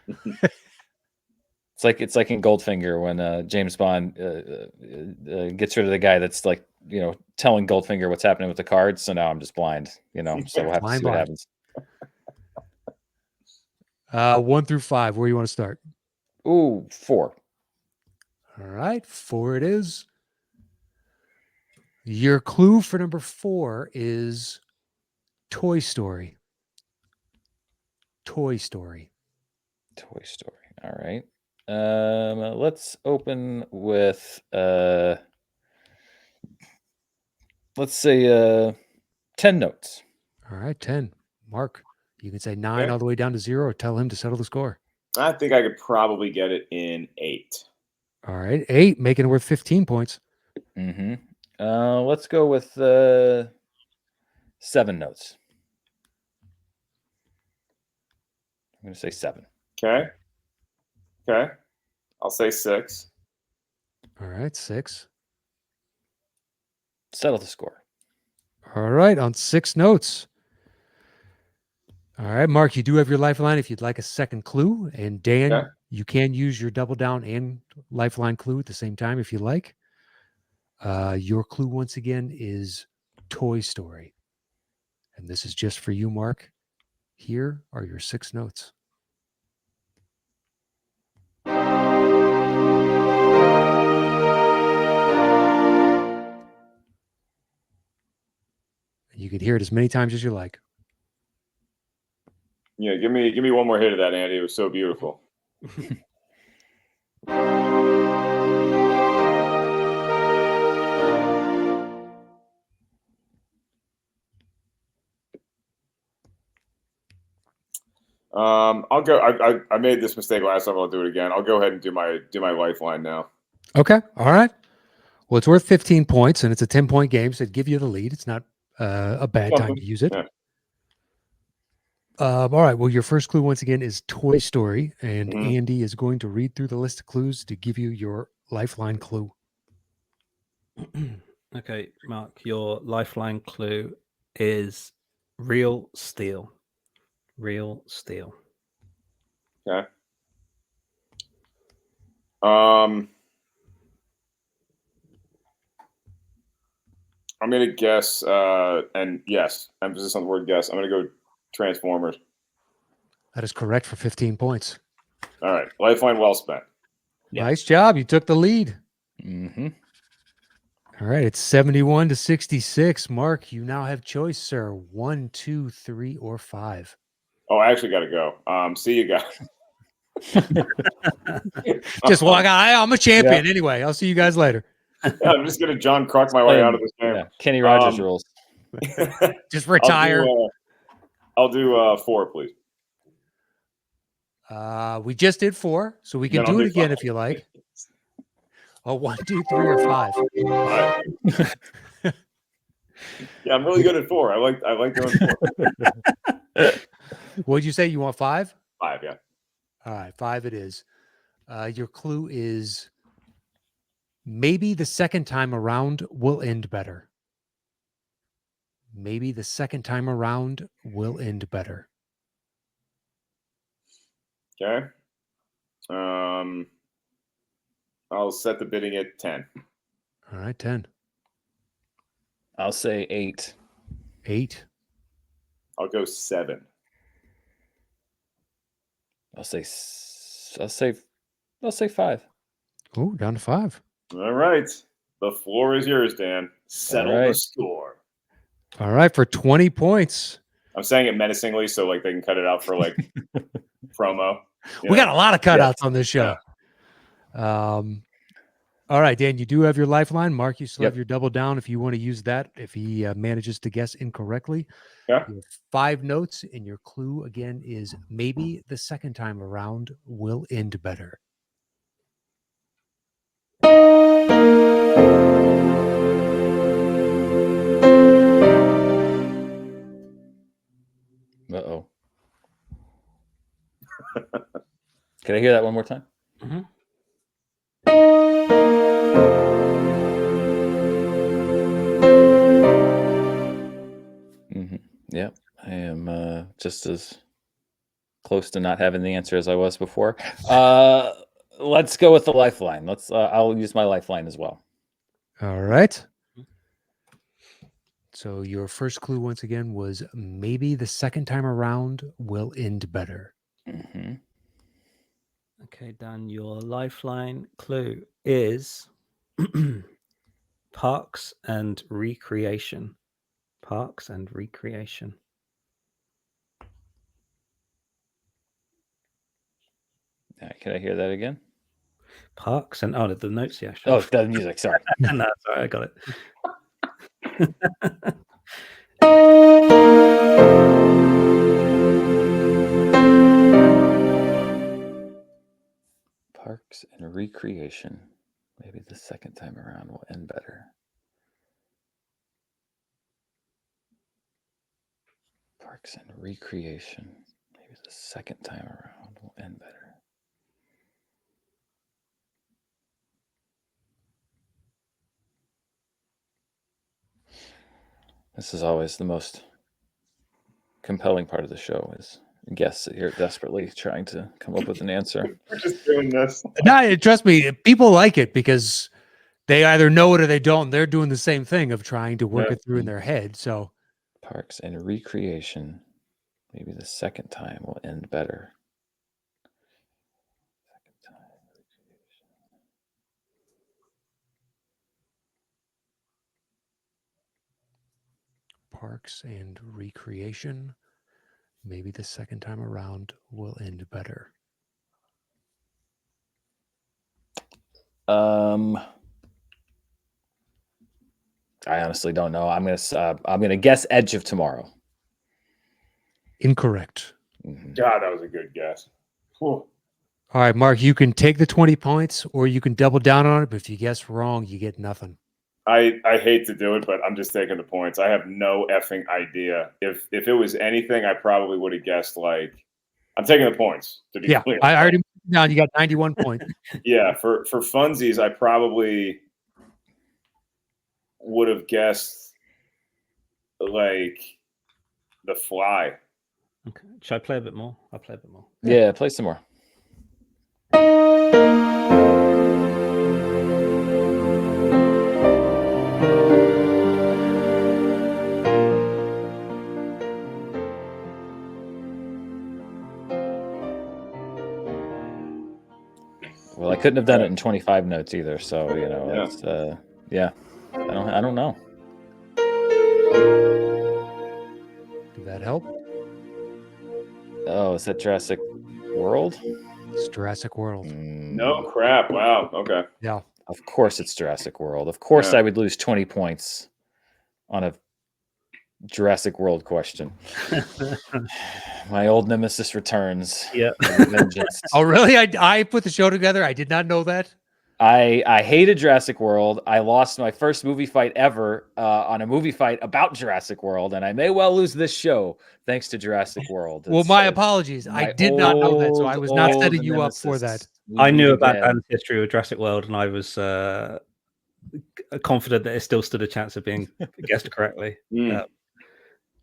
It's like in Goldfinger when James Bond gets rid of the guy that's like, telling Goldfinger what's happening with the cards. So now I'm just blind, so we'll have to see what happens. 1 through 5, where you want to start? Ooh, 4. All right, 4 it is. Your clue for number 4 is Toy Story. Toy Story. Toy Story. All right. Let's open with let's say 10 notes. All right, 10. Mark, you can say 9 all the way down to 0 or tell him to settle the score. I think I could probably get it in 8. All right, 8, making it worth 15 points. Let's go with 7 notes. I'm going to say 7. Okay. I'll say 6. All right, 6. Settle the score. All right, on 6 notes. All right, Mark, you do have your lifeline if you'd like a second clue. And Dan, you can use your double down and lifeline clue at the same time if you like. Your clue, once again, is Toy Story. And this is just for you, Mark. Here are your 6 notes. You can hear it as many times as you like. Yeah, give me one more hit of that, Andy. It was so beautiful. I'll go. I made this mistake last time. I'll do it again. I'll go ahead and do my lifeline now. Okay. All right. Well, it's worth 15 points, and it's a 10-point game, so it'd give you the lead. It's not a bad time to use it. Yeah. All right. Well, your first clue, once again, is Toy Story, and Andy is going to read through the list of clues to give you your lifeline clue. Okay, Mark, your lifeline clue is real steel. Real steel. Okay. I'm gonna guess, and yes, emphasis on the word guess. I'm gonna go Transformers. That is correct for 15 points. All right, lifeline well spent. Yeah. Nice job. You took the lead. Mm-hmm. All right, it's 71-66. Mark, you now have choice, sir. 1, 2, 3, or 5. Oh, I actually got to go. See you guys. Just walk out. I'm a champion anyway. I'll see you guys later. Yeah, I'm just gonna John Kruk my way out of this game. Yeah, Kenny Rogers rules. Just retire. I'll do 4, please. We just did 4, so we can Then I'll do it do again 5. if you like. Oh, 1, 2, 3, or 5. Yeah, I'm really good at 4. I like doing 4. What'd you say? You want 5? 5, yeah. All right, 5 it is. Your clue is maybe the second time around will end better. Maybe the second time around will end better. Okay. I'll set the bidding at 10. All right, 10. I'll say 8. 8. I'll go 7. I'll say 5. Oh, down to 5. All right. The floor is yours, Dan. Settle the score. All right, for 20 points. I'm saying it menacingly so like they can cut it out for like promo. We got a lot of cutouts on this show. Yeah. All right, Dan, you do have your lifeline. Mark, you still Yep. have your double down if you want to use that. If he manages to guess incorrectly. Yeah. You have 5 notes, and your clue again is maybe the second time around will end better. Uh-oh. Can I hear that one more time? Mhm. Mm-hmm. Yep. I am just as close to not having the answer as I was before. Let's go with the lifeline. I'll use my lifeline as well. All right. So your first clue once again was maybe the second time around will end better. Mm-hmm. Okay, Dan, your lifeline clue is parks and recreation. Parks and recreation. Can I hear that again? Parks and the notes, yeah. Oh, Sure. the music. Sorry. No, sorry, I got it. Parks and recreation. Maybe the second time around will end better. Parks and recreation. Maybe the second time around will end better. This is always the most compelling part of the show is guests here desperately trying to come up with an answer. We're just doing this. No, trust me, people like it because they either know it or they don't. They're doing the same thing of trying to work it through in their head. So Parks and recreation. Maybe the second time will end better. Second time recreation. parks and recreation. Maybe the second time around will end better. I honestly don't know. I'm gonna guess Edge of Tomorrow. Incorrect. Mm-hmm. God, that was a good guess. Whew. All right, Mark, you can take the 20 points or you can double down on it, but if you guess wrong, you get nothing. I hate to do it, but I'm just taking the points. I have no effing idea. If it was anything, I probably would have guessed like I'm taking the points to be clear. I already moved down. You got 91 points. Yeah, for funsies, I probably would have guessed like The Fly. Okay. Should I play a bit more? I'll play a bit more. Yeah, play some more. Well, I couldn't have done it in 25 notes either, so it's yeah. I don't know. Did that help? Oh, is that Jurassic World? It's Jurassic World. No crap. Wow. Okay. Yeah. Of course it's Jurassic World. Of course Yeah. I would lose 20 points on a Jurassic World question. My old nemesis returns. Yeah. with vengeance. Oh, really? I put the show together. I did not know that. I hated Jurassic World. I lost my first movie fight ever on a movie fight about Jurassic World, and I may well lose this show thanks to Jurassic World. Well, my apologies. I did not know that, so I was not setting you up for that. I knew about Dan's history with Jurassic World, and I was confident that it still stood a chance of being guessed correctly.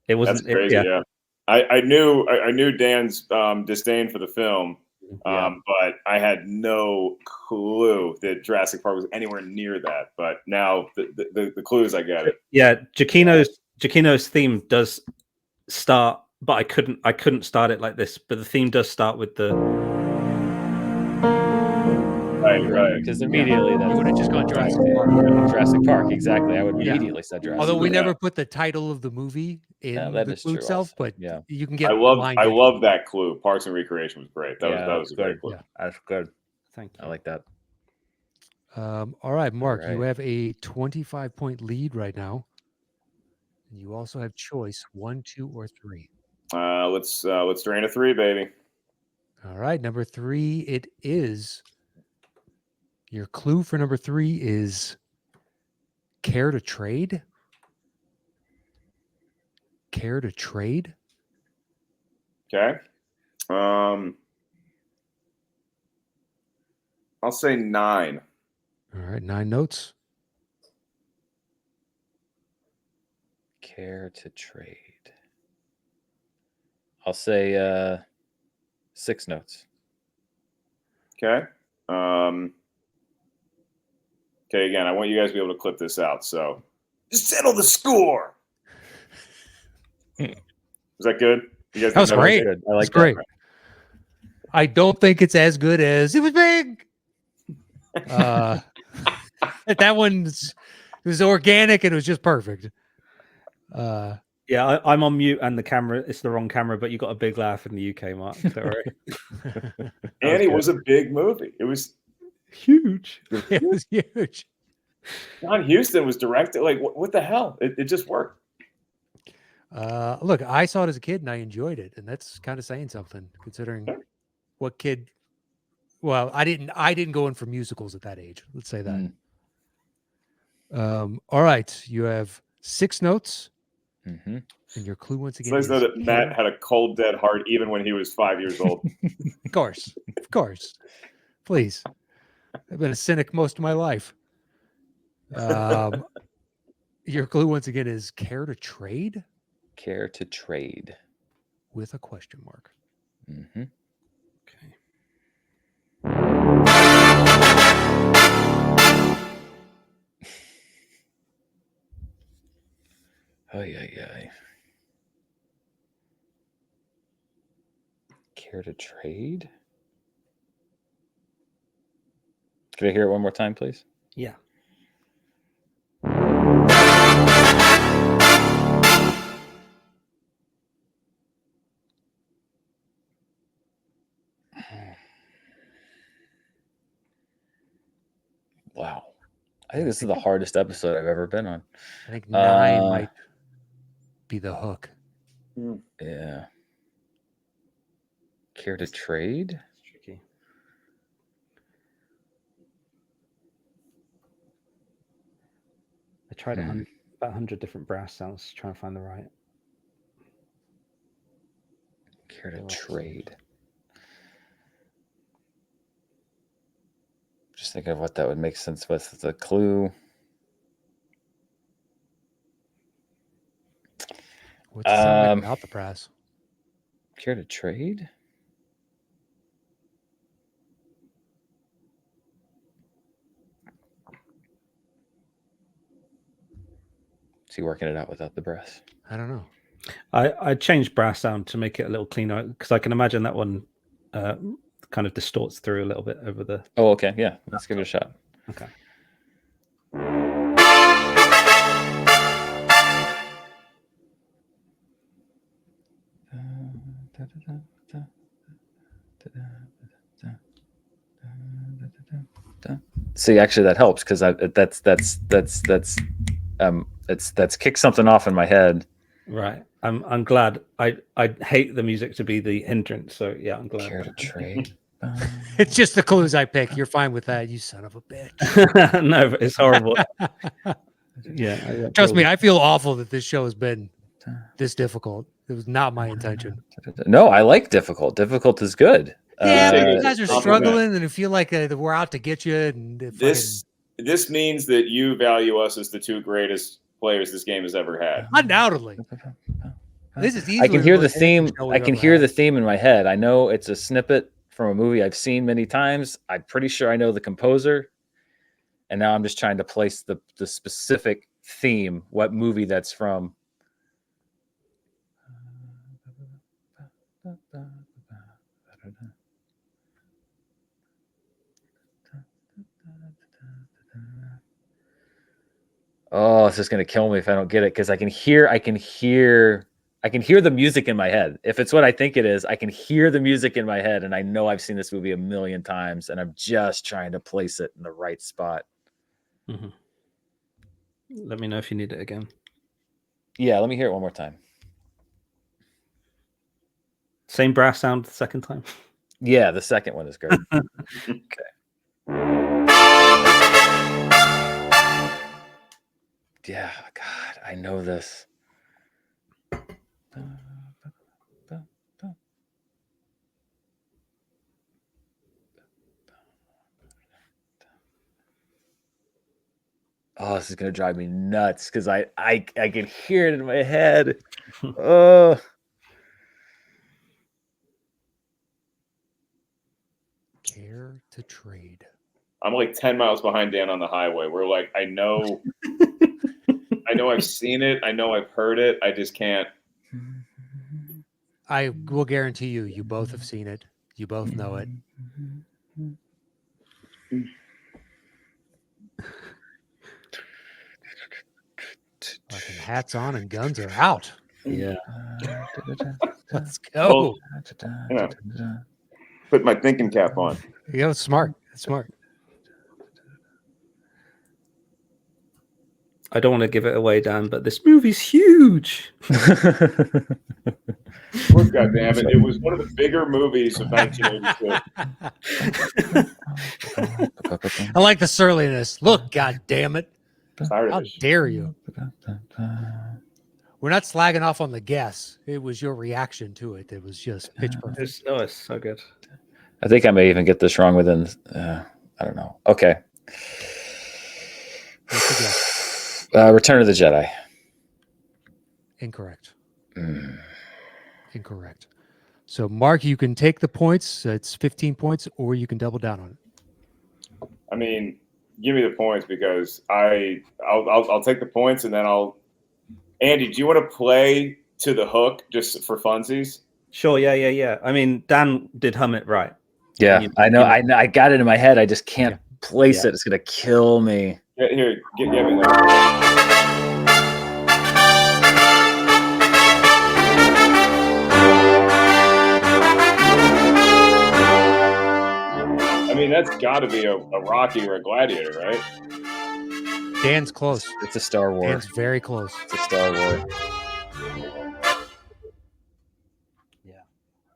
It wasn't. That's crazy. Yeah. I knew Dan's disdain for the film, but I had no clue that Jurassic Park was anywhere near that. But now the clues, I get it. Yeah, Giacchino's theme does start, but I couldn't start it like this. But the theme does start with the right. Because immediately that You would have just gone Jurassic Park. Jurassic Park, exactly. I would Yeah. immediately said Jurassic. Although we Park. never put the title of the movie in that the is clue true itself, also. but Yeah. you can get. I love that clue. Parks and Recreation was great. That was a great clue. Yeah. That's good. Thank you. I like that. All right, Mark, you right. have a 25-point lead right now. And you also have choice 1, 2, or 3. Let's drain a 3, baby. All right, number 3, it is. Your clue for number 3 is care to trade? Care to trade? Okay. I'll say 9. All right, 9 notes. Care to trade. I'll say 6 notes. Okay. Okay. Again, I want you guys to be able to clip this out. So, settle the score. Was that good? You guys That was think great. Good. I like That's great. that. I don't think it's as good as it was big. That one's it was organic and it was just perfect. Yeah, I'm on mute and the camera, it's the wrong camera, but you got a big laugh in the UK, Mark. Don't worry. Annie was a big movie. It was Huge. It was huge. John Huston was directed. Like, what the hell? It just worked. Look, I saw it as a kid and I enjoyed it, and that's kind of saying something considering what kid. Well, I didn't go in for musicals at that age. Let's say that. All right, you have 6 notes, and your clue once again. It's nice to know that Matt had a cold, dead heart even when he was 5 years old. Of course. Please, I've been a cynic most of my life. Your clue once again is care to trade? Care to trade. With a question mark. Mm-hmm. Okay. Ay. Care to trade? Could I hear it one more time, please? Yeah. Wow. I think this is the hardest episode I've ever been on. I think 9 might be the hook. Yeah. Care to trade? It's tricky. I tried about 100 different brass sounds to try and find the right. Care to trade. Just thinking of what that would make sense with the clue. What's the sound without the brass? Care to trade? Is he working it out without the brass? I don't know. I changed brass sound to make it a little cleaner because I can imagine that one kind of distorts through a little bit over the. Oh, okay. Yeah. Let's give it a shot. Okay. See, actually, that helps because that's kicked something off in my head. Right. I'm glad. I hate the music to be the hindrance. So yeah, I'm glad. Care to trade? It's just the clues I pick. You're fine with that, you son of a bitch. No, but it's horrible. Yeah. Trust me, I feel awful that this show has been this difficult. It was not my intention. No, I like difficult. Difficult is good. Yeah, but you Uh, guys are struggling, and I feel like we're out to get you. And This means that you value us as the two greatest players this game has ever had. undoubtedly, this is easily I can hear the most theme. interesting show I we've can ever hear had. the theme in my head. I know it's a snippet from a movie I've seen many times. I'm pretty sure I know the composer, and now I'm just trying to place the specific theme, what movie that's from. Oh, it's just gonna kill me if I don't get it because I can hear the music in my head. If it's what I think it is, I can hear the music in my head, and I know I've seen this movie a million times, and I'm just trying to place it in the right spot. Mm-hmm. Let me know if you need it again. Yeah, let me hear it one more time. Same brass sound the second time. Yeah, the second one is good. Yeah, God, I know this. Oh, this is gonna drive me nuts because I can hear it in my head. Oh, Care to trade. I'm like 10 miles behind Dan on the highway. We're like, I know I've seen it. I know I've heard it. I just can't. I will guarantee you both have seen it. You both know it. Fucking hats on and guns are out. Yeah. Let's go. You know, put my thinking cap on. Yeah, it's smart. It's smart. I don't want to give it away, Dan, but this movie's huge. Look, goddammit, it was one of the bigger movies of 1982. I like the surliness. Look, god damn it. Tired of How this shit. dare you? We're not slagging off on the guess. It was your reaction to it. It was just pitch perfect. It's so good. I think I may even get this wrong within. I don't know. Okay. What's the guess? Return of the Jedi. Incorrect. Incorrect. So, Mark, you can take the points. It's 15 points, or you can double down on it. I mean, give me the points because I'll take the points and then I'll. Andy, do you want to play to the hook just for funsies? Sure. Yeah. I mean, Dan did hum it right. Yeah, I know. I got it in my head. I just can't place Yeah. it. It's gonna kill me. Yeah, here, give me that. I mean, that's got to be a Rocky or a Gladiator, right? Dan's close. It's a Star Wars. Dan's very close. It's a Star Wars.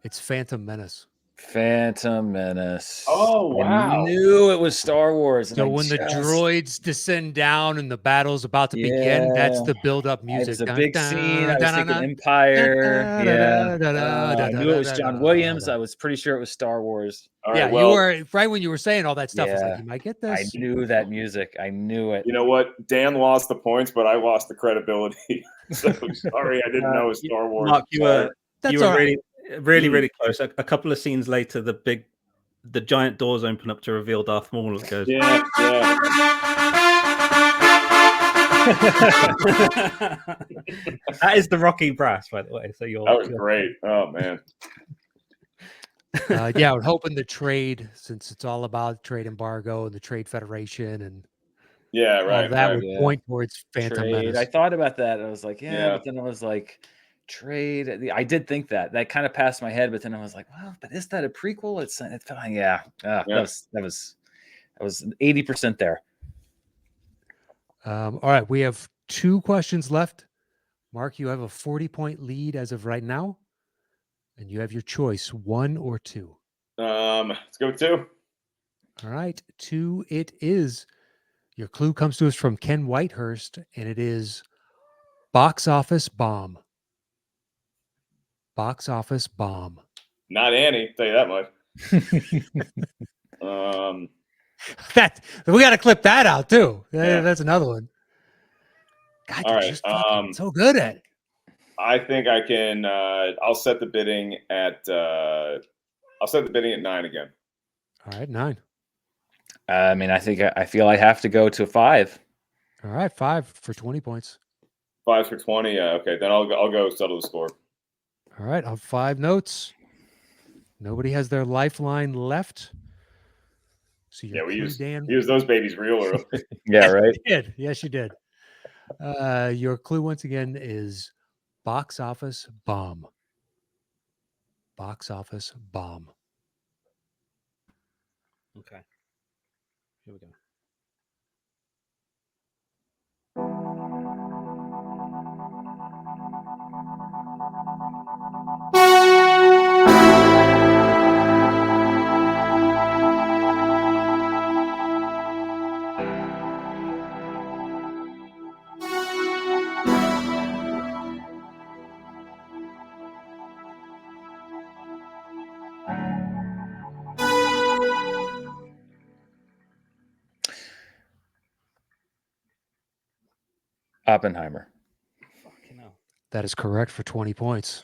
It's Phantom Menace. Phantom Menace. Oh, wow. I knew it was Star Wars. So when the droids descend down and the battle's about to begin, that's the build-up music. It was a big scene. I was thinking Empire. Yeah. I knew it was John Williams. I was pretty sure it was Star Wars. All right, Yeah, well, you were right when you were saying all that stuff. It's Yeah. like, you might get I this. knew that music. I knew it. you know what? Dan lost the points, but I lost the credibility. So sorry, I didn't know it was Star Wars. Mark, you were That's all right. really close. A couple of scenes later, the giant doors open up to reveal Darth Maul. It goes, Yeah. That is the Rocky brass, by the way. So you're That was great. Oh, man. Yeah, we're hoping the trade, since it's all about trade embargo and the Trade Federation and Yeah, all right. that right. would Yeah. point towards Phantom Trade. Menace. I thought about that. I was like, Yeah. but then I was like, trade. I did think that. That kind of passed my head, but then I was like, well, but is that a prequel? It's fine. Yeah. Yeah. That was I was 80% there. All right, we have 2 questions left. Mark, you have a 40-point lead as of right now, and you have your choice, 1 or 2. Let's go with 2. All right, 2 it is. Your clue comes to us from Ken Whitehurst, and it is box office bomb. Box office bomb. Not Annie, tell you that much. That we got to clip that out too. Yeah. That's another one. God, All you're right, just fucking so good at it. I think I can. I'll set the bidding at. I'll set the bidding at 9 again. All right, 9. I mean, I feel I have to go to 5. All right, 5 for 20 points. 5 for 20. Yeah, okay. Then I'll go settle the score. All right, on 5 notes. Nobody has their lifeline left. So Yeah, we used those babies real early. Yeah, right. You did. Yes, you did. Your clue once again is box office bomb. Box office bomb. Okay. Here we go. Oppenheimer. Fucking hell. That is correct for 20 points.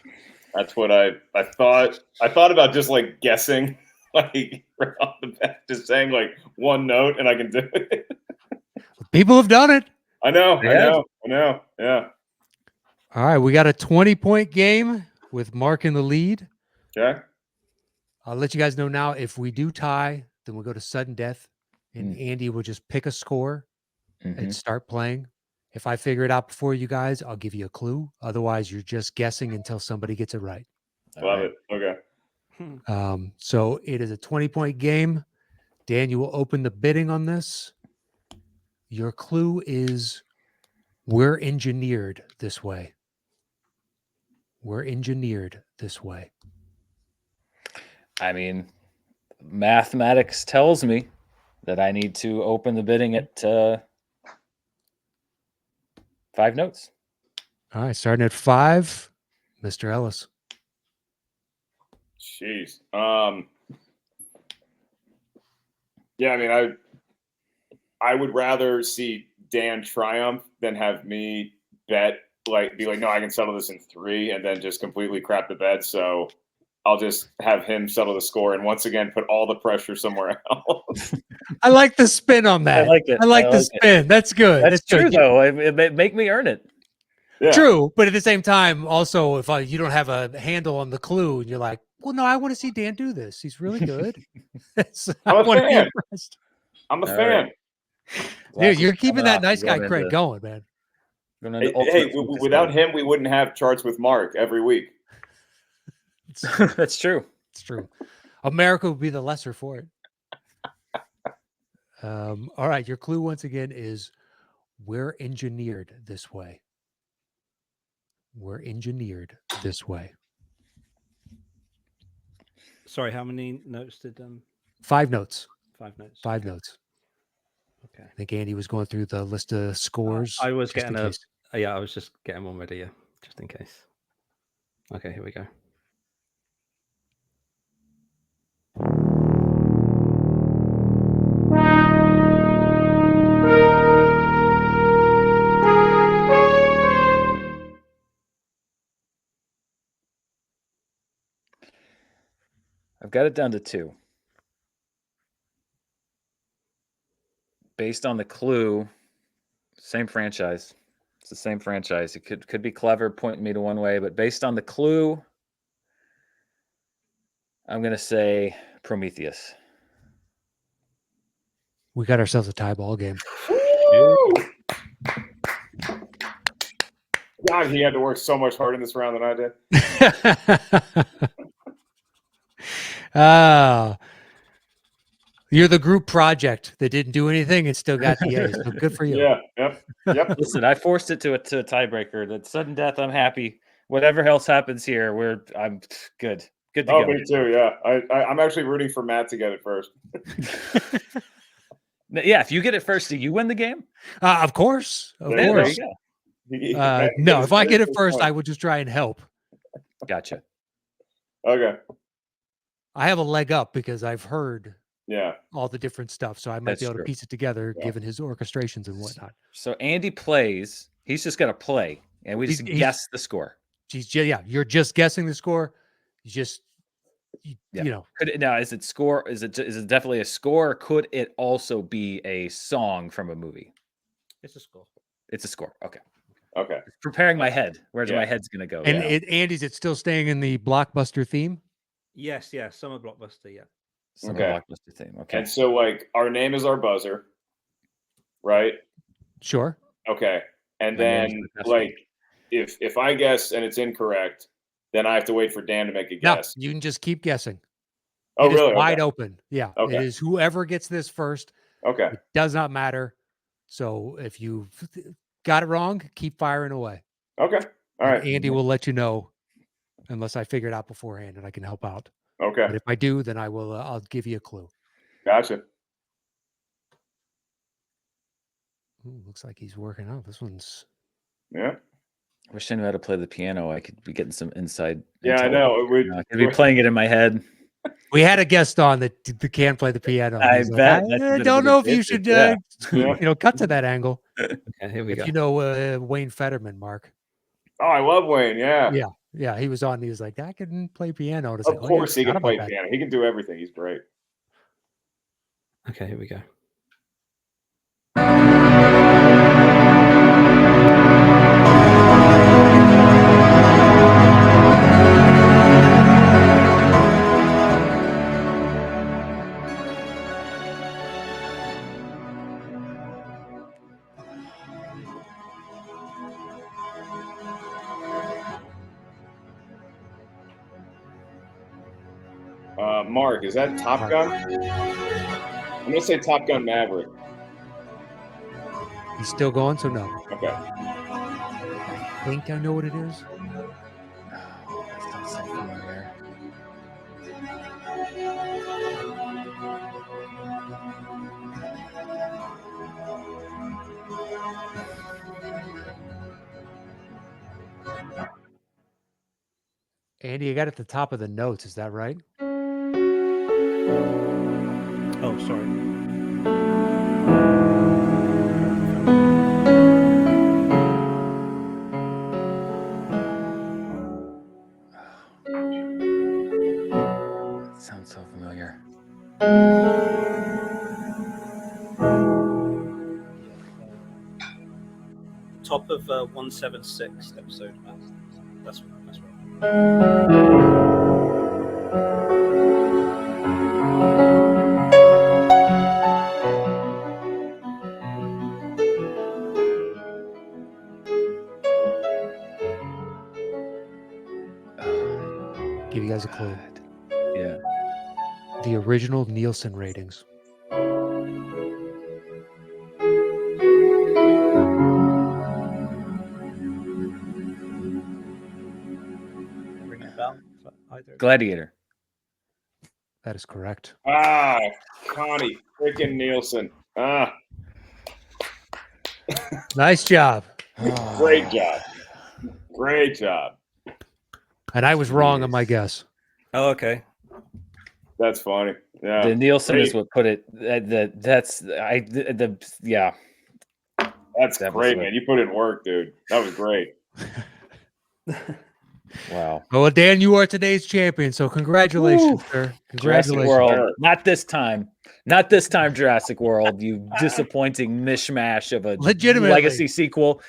That's what I thought. I thought about just like guessing, like right off the bat, just saying like one note, and I can do it. People have done it. I know. Yeah. Yeah. All right, we got a 20-point game with Mark in the lead. Okay. I'll let you guys know now. If we do tie, then we'll go to sudden death, and Andy will just pick a score and start playing. If I figure it out before you guys, I'll give you a clue. Otherwise, you're just guessing until somebody gets it right. Love it. Okay. So it is a 20-point game. Dan, you will open the bidding on this. Your clue is we're engineered this way. We're engineered this way. I mean, mathematics tells me that I need to open the bidding at 5 notes. All right, starting at 5, Mr. Ellis. Jeez. Yeah, I mean, I would rather see Dan triumph than have me bet, like, be like, no, I can settle this in 3, and then just completely crap the bed. So I'll just have him settle the score, and once again put all the pressure somewhere else. I like the spin on that. I like it. I like the spin. That's good. That's true, good. though. It make me earn it. Yeah. True, but at the same time, also, if you don't have a handle on the clue, and you're like, well, no, I want to see Dan do this. He's really good. I'm a wanna be fan. impressed. I'm a All fan. Dude, you're keeping Coming that off, nice guy going craig into- going, man. going into Hey, ultimate focus without mode. him, we wouldn't have charts with Mark every week. That's true. It's true. America would be the lesser for it. All right, your clue once again is we're engineered this way. We're engineered this way. Sorry, how many notes did 5 notes. 5 notes? 5 notes. Okay. I think Andy was going through the list of scores. I was just in getting case. yeah, I was just getting one ready, yeah, just in case. Okay, here we go. I've got it down to 2. Based on the clue, same franchise. It's the same franchise. It could be clever, pointing me to one way, but based on the clue, I'm going to say Prometheus. We got ourselves a tie ball game. God, he had to work so much harder in this round than I did. You're the group project that didn't do anything and still got the A. So good for you. Yeah. Yep. Listen, I forced it to a tiebreaker. That sudden death, I'm happy. Whatever else happens here, I'm good. Good to Oh, go. me too. Yeah. I'm actually rooting for Matt to get it first. Yeah, if you get it first, do you win the game? Of course. Of There you course. go. No, if I get it first, I would just try and help. Gotcha. Okay. I have a leg up because I've heard Yeah. all the different stuff, so I might That's be able true. to piece it together given his orchestrations and whatnot. So Andy plays. He's just gonna play, and we just guess the score. You're just guessing the score. You know. Could it, now is it score? Is it definitely a score? Or could it also be a song from a movie? It's a score. It's a score. Okay. Okay. Preparing my head. Where's my head's gonna go? And Andy's it still staying in the blockbuster theme? Yes, summer blockbuster, yeah. Some Okay. blockbuster theme. Okay. And so, like, our name is our buzzer, right? Sure. Okay. And My name is then, the best one. like, if I guess and it's incorrect, then I have to wait for Dan to make a No, guess. you can just keep guessing. Oh, It is really? wide Okay. open. Yeah. Okay. It is whoever gets this first. Okay. It does not matter. So if you got it wrong, keep firing away. Okay. All And right. Andy will let you know unless I figure it out beforehand and I can help out. Okay. But if I do, then I will. I'll give you a clue. Gotcha. Ooh, looks like he's working out. This one's. Yeah. I wish I knew how to play the piano. I could be getting some inside. Yeah, I intel. know. I could be playing it in my head. We had a guest on that can play the piano. and I he's like, bet. I That's a bit don't of know a if you advantage, should, yeah. cut to that angle. Okay, here we If go. you know Wayne Fetterman, Mark. Oh, I love Wayne. Yeah. Yeah, he was on. He was like, I can play piano. Of course, he can play piano. He can do everything. He's great. Okay, here we go. Mark, is that Top Gun? I'm gonna say Top Gun Maverick. He's still going, so no. Okay. I think I know what it is. That's not so familiar. Andy, you got at the top of the notes. Is that right? Oh, sorry. That sounds so familiar. Top of 176 episode. That's right. Give you guys a clue. Yeah. The original Nielsen ratings. Ring a bell for either. Gladiator. That is correct. Ah, Connie freaking Nielsen. Ah, Nice job. great job. Great job. And I was wrong on my guess. Oh, okay. That's funny. Yeah. The Nielsen is Great. what put it. That's yeah. That's That was great, it. man. You put in work, dude. That was great. Wow. Well, Dan, you are today's champion. So congratulations, Woo. sir. Jurassic Congratulations. World. Sure. Not this time. Not this time, Jurassic World. You disappointing mishmash of a Legitimately. legacy sequel.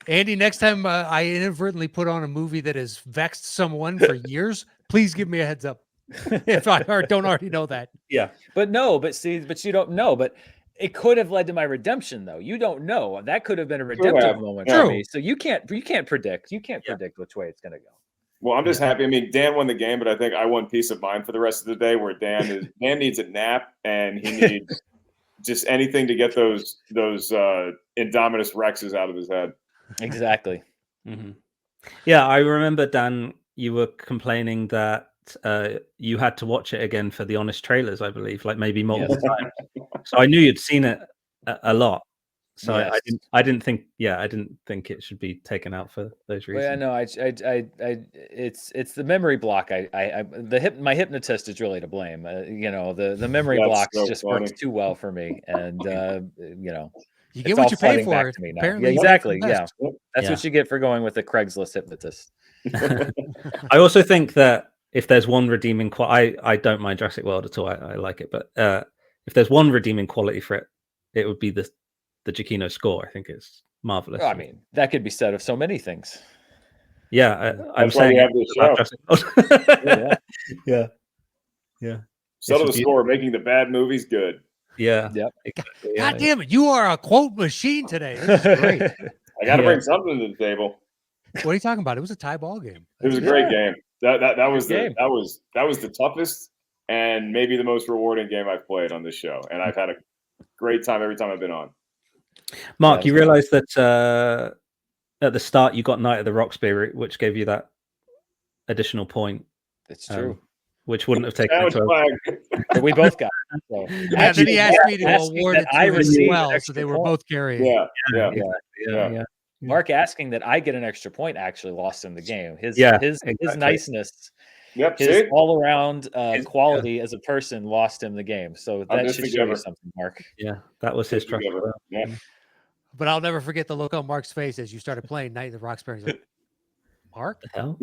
Andy, next time I inadvertently put on a movie that has vexed someone for years, please give me a heads up if I don't already know that. Yeah. But you don't know. But it could have led to my redemption, though. You don't know. That could have been a redemptive have. moment True. for me. So you can't predict. You can't predict which way it's gonna go. Well, I'm just happy. I mean, Dan won the game, but I think I won peace of mind for the rest of the day. Where Dan needs a nap, and he needs just anything to get those Indominus Rexes out of his head. Exactly. Mm-hmm. Yeah, I remember, Dan, you were complaining that you had to watch it again for the honest trailers, I believe, like maybe multiple times. So I knew you'd seen it a lot. So Yes. I didn't think it should be taken out for those reasons. Well, yeah, no, it's the memory block. My hypnotist is really to blame. The memory block just works too well for me, and you get what you pay for. To me now. Apparently, yeah, exactly. Yeah, yeah. That's what you get for going with the Craigslist hypnotist. I also think that if there's one redeeming quality, I don't mind Jurassic World at all. I like it, but if there's one redeeming quality for it, it would be the Giacchino score. I think it's marvelous. Well, I mean, that could be said of so many things. Yeah, I'm saying have this show. Yeah. Settle the score, making the bad movies good. Yeah. Yep. Exactly. God damn it! You are a quote machine today. This is great. I got to bring something to the table. What are you talking about? It was a tie ball game. It was a great game. That was game. that was the toughest and maybe the most rewarding game I've played on this show, and I've had a great time every time I've been on. Mark, you realize that at the start you got Night of the Roxbury, which gave you that additional point. It's true. Which wouldn't have taken But we both got it. So. Yeah, then he asked me to award it to him as well, so they were both carrying. Yeah. Mark asking that I get an extra point actually lost in the game. His niceness, his all around quality as a person lost in the game. So that should show you something, Mark. Yeah, that was his track. Yeah. But I'll never forget the look on Mark's face as you started playing Night of the Roxbury. Like, Mark? The hell?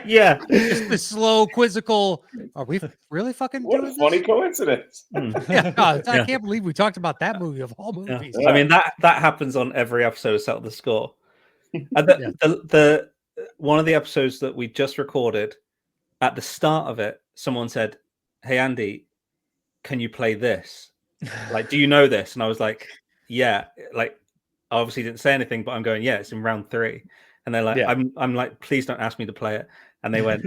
Yeah. Just the slow, quizzical. Are we really fucking what doing a funny this? Coincidence. I can't believe we talked about that movie of all movies. I mean, that happens on every episode of Settle the Score. And the one of the episodes that we just recorded, at the start of it, someone said, "Hey Andy, can you play this? Like, do you know this?" And I was like, "Yeah." Like, I obviously didn't say anything, but I'm going, "Yeah, it's in round 3." And they're like, I'm like, "Please don't ask me to play it." And they went,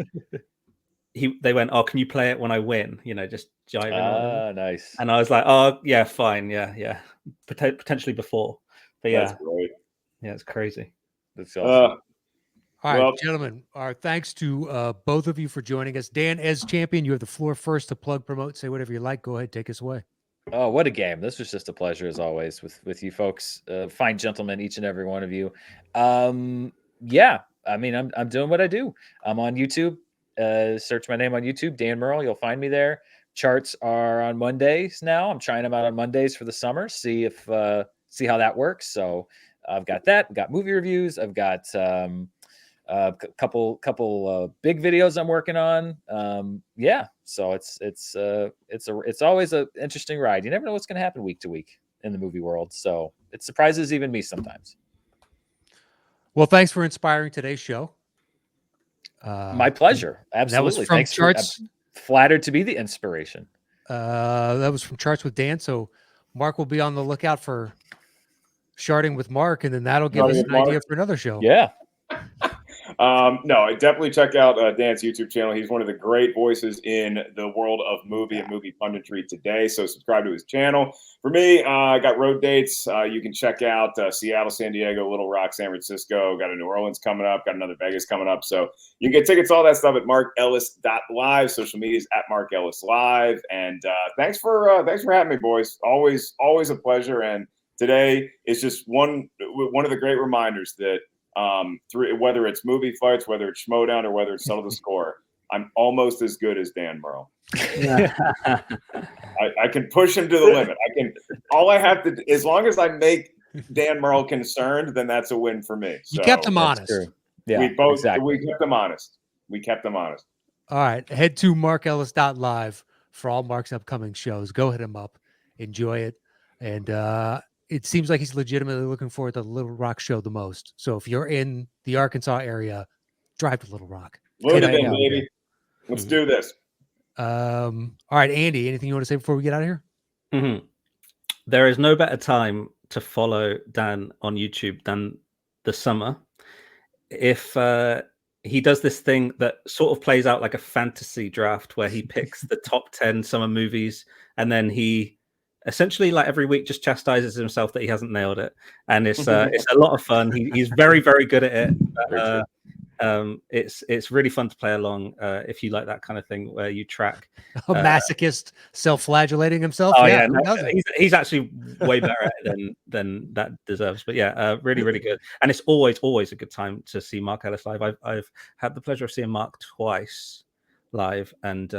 they went, "Oh, can you play it when I win?" Just jiving. Ah, nice. And I was like, "Oh, yeah, fine, yeah, potentially before." But yeah, that's great. Yeah, it's crazy. That's awesome. All right, gentlemen, our thanks to both of you for joining us. Dan, as champion, you have the floor first to plug, promote, say whatever you like. Go ahead, take us away. Oh, what a game. This was just a pleasure as always with you folks. Fine gentlemen, each and every one of you. Yeah, I mean, I'm doing what I do. I'm on YouTube. Search my name on YouTube, Dan Murrell. You'll find me there. Charts are on Mondays now. I'm trying them out on Mondays for the summer. See how that works. So I've got that. I've got movie reviews. I've got a couple big videos I'm working on. So it's always an interesting ride. You never know what's going to happen week to week in the movie world. So it surprises even me sometimes. Well, thanks for inspiring today's show. My pleasure. Absolutely. That was from Thanks Charts. I'm flattered to be the inspiration. That was from Charts with Dan. So Mark will be on the lookout for Charting with Mark, and then that'll give us an idea for another show. Yeah. No, definitely check out Dan's YouTube channel. He's one of the great voices in the world of movie and movie punditry today. So subscribe to his channel. For me, I got road dates. You can check out Seattle, San Diego, Little Rock, San Francisco. Got a New Orleans coming up. Got another Vegas coming up. So you can get tickets, all that stuff at markellis.live. Social media is at markellislive. And thanks for having me, boys. Always a pleasure. And today is just one of the great reminders that whether it's movie fights, whether it's Schmodown, or whether it's Settle the Score, I'm almost as good as Dan Murrell. I can push him to the limit. All I have to, as long as I make Dan Murrell concerned, then that's a win for me. So, you kept him honest. Yeah, we kept him honest. All right. Head to markellis.live for all Mark's upcoming shows. Go hit him up. Enjoy it. And, it seems like he's legitimately looking forward to the Little Rock show the most. So if you're in the Arkansas area, drive to Little Rock. Load it in, baby. Let's do this. All right, Andy, anything you want to say before we get out of here? Mm-hmm. There is no better time to follow Dan on YouTube than the summer. If he does this thing that sort of plays out like a fantasy draft where he picks the top 10 summer movies, and then he essentially, like, every week just chastises himself that he hasn't nailed it, and it's a lot of fun. He's very, very good at it. It's really fun to play along if you like that kind of thing where you track A masochist self-flagellating himself. Oh yeah, yeah, who no, doesn't? he's actually way better at it than that deserves. But yeah, really, really good. And it's always a good time to see Mark Ellis live. I've had the pleasure of seeing Mark twice live, and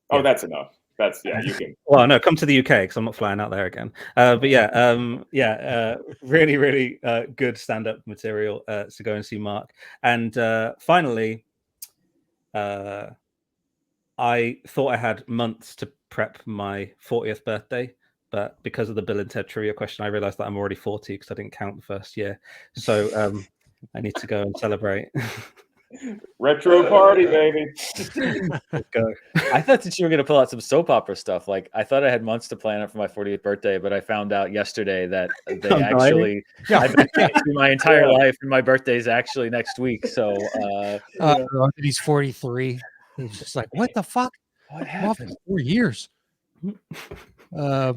Oh, that's enough. That's you can. Well, no, come to the UK because I'm not flying out there again. But yeah, really, really good stand-up material to go and see Mark. And finally, I thought I had months to prep my 40th birthday, but because of the Bill and Ted trivia question, I realized that I'm already 40 because I didn't count the first year. So I need to go and celebrate. Retro party, baby. Let's go. I thought that you were going to pull out some soap opera stuff. Like, I thought I had months to plan it for my 40th birthday, but I found out yesterday that they actually, I've been thinking through my entire life, and my birthday is actually next week. So he's 43. He's just like, what the fuck? What happened? 4 years. All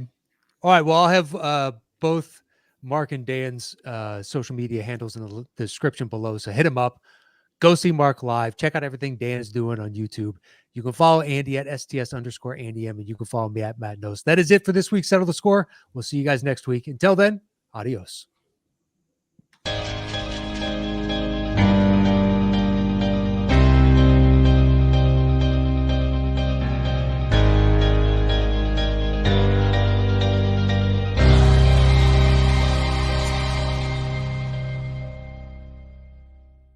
right. Well, I'll have both Mark and Dan's social media handles in the description below. So hit them up. Go see Mark live. Check out everything Dan is doing on YouTube. You can follow Andy at STS_AndyM, and you can follow me at Matt Knost. That is it for this week's Settle the Score. We'll see you guys next week. Until then, adios.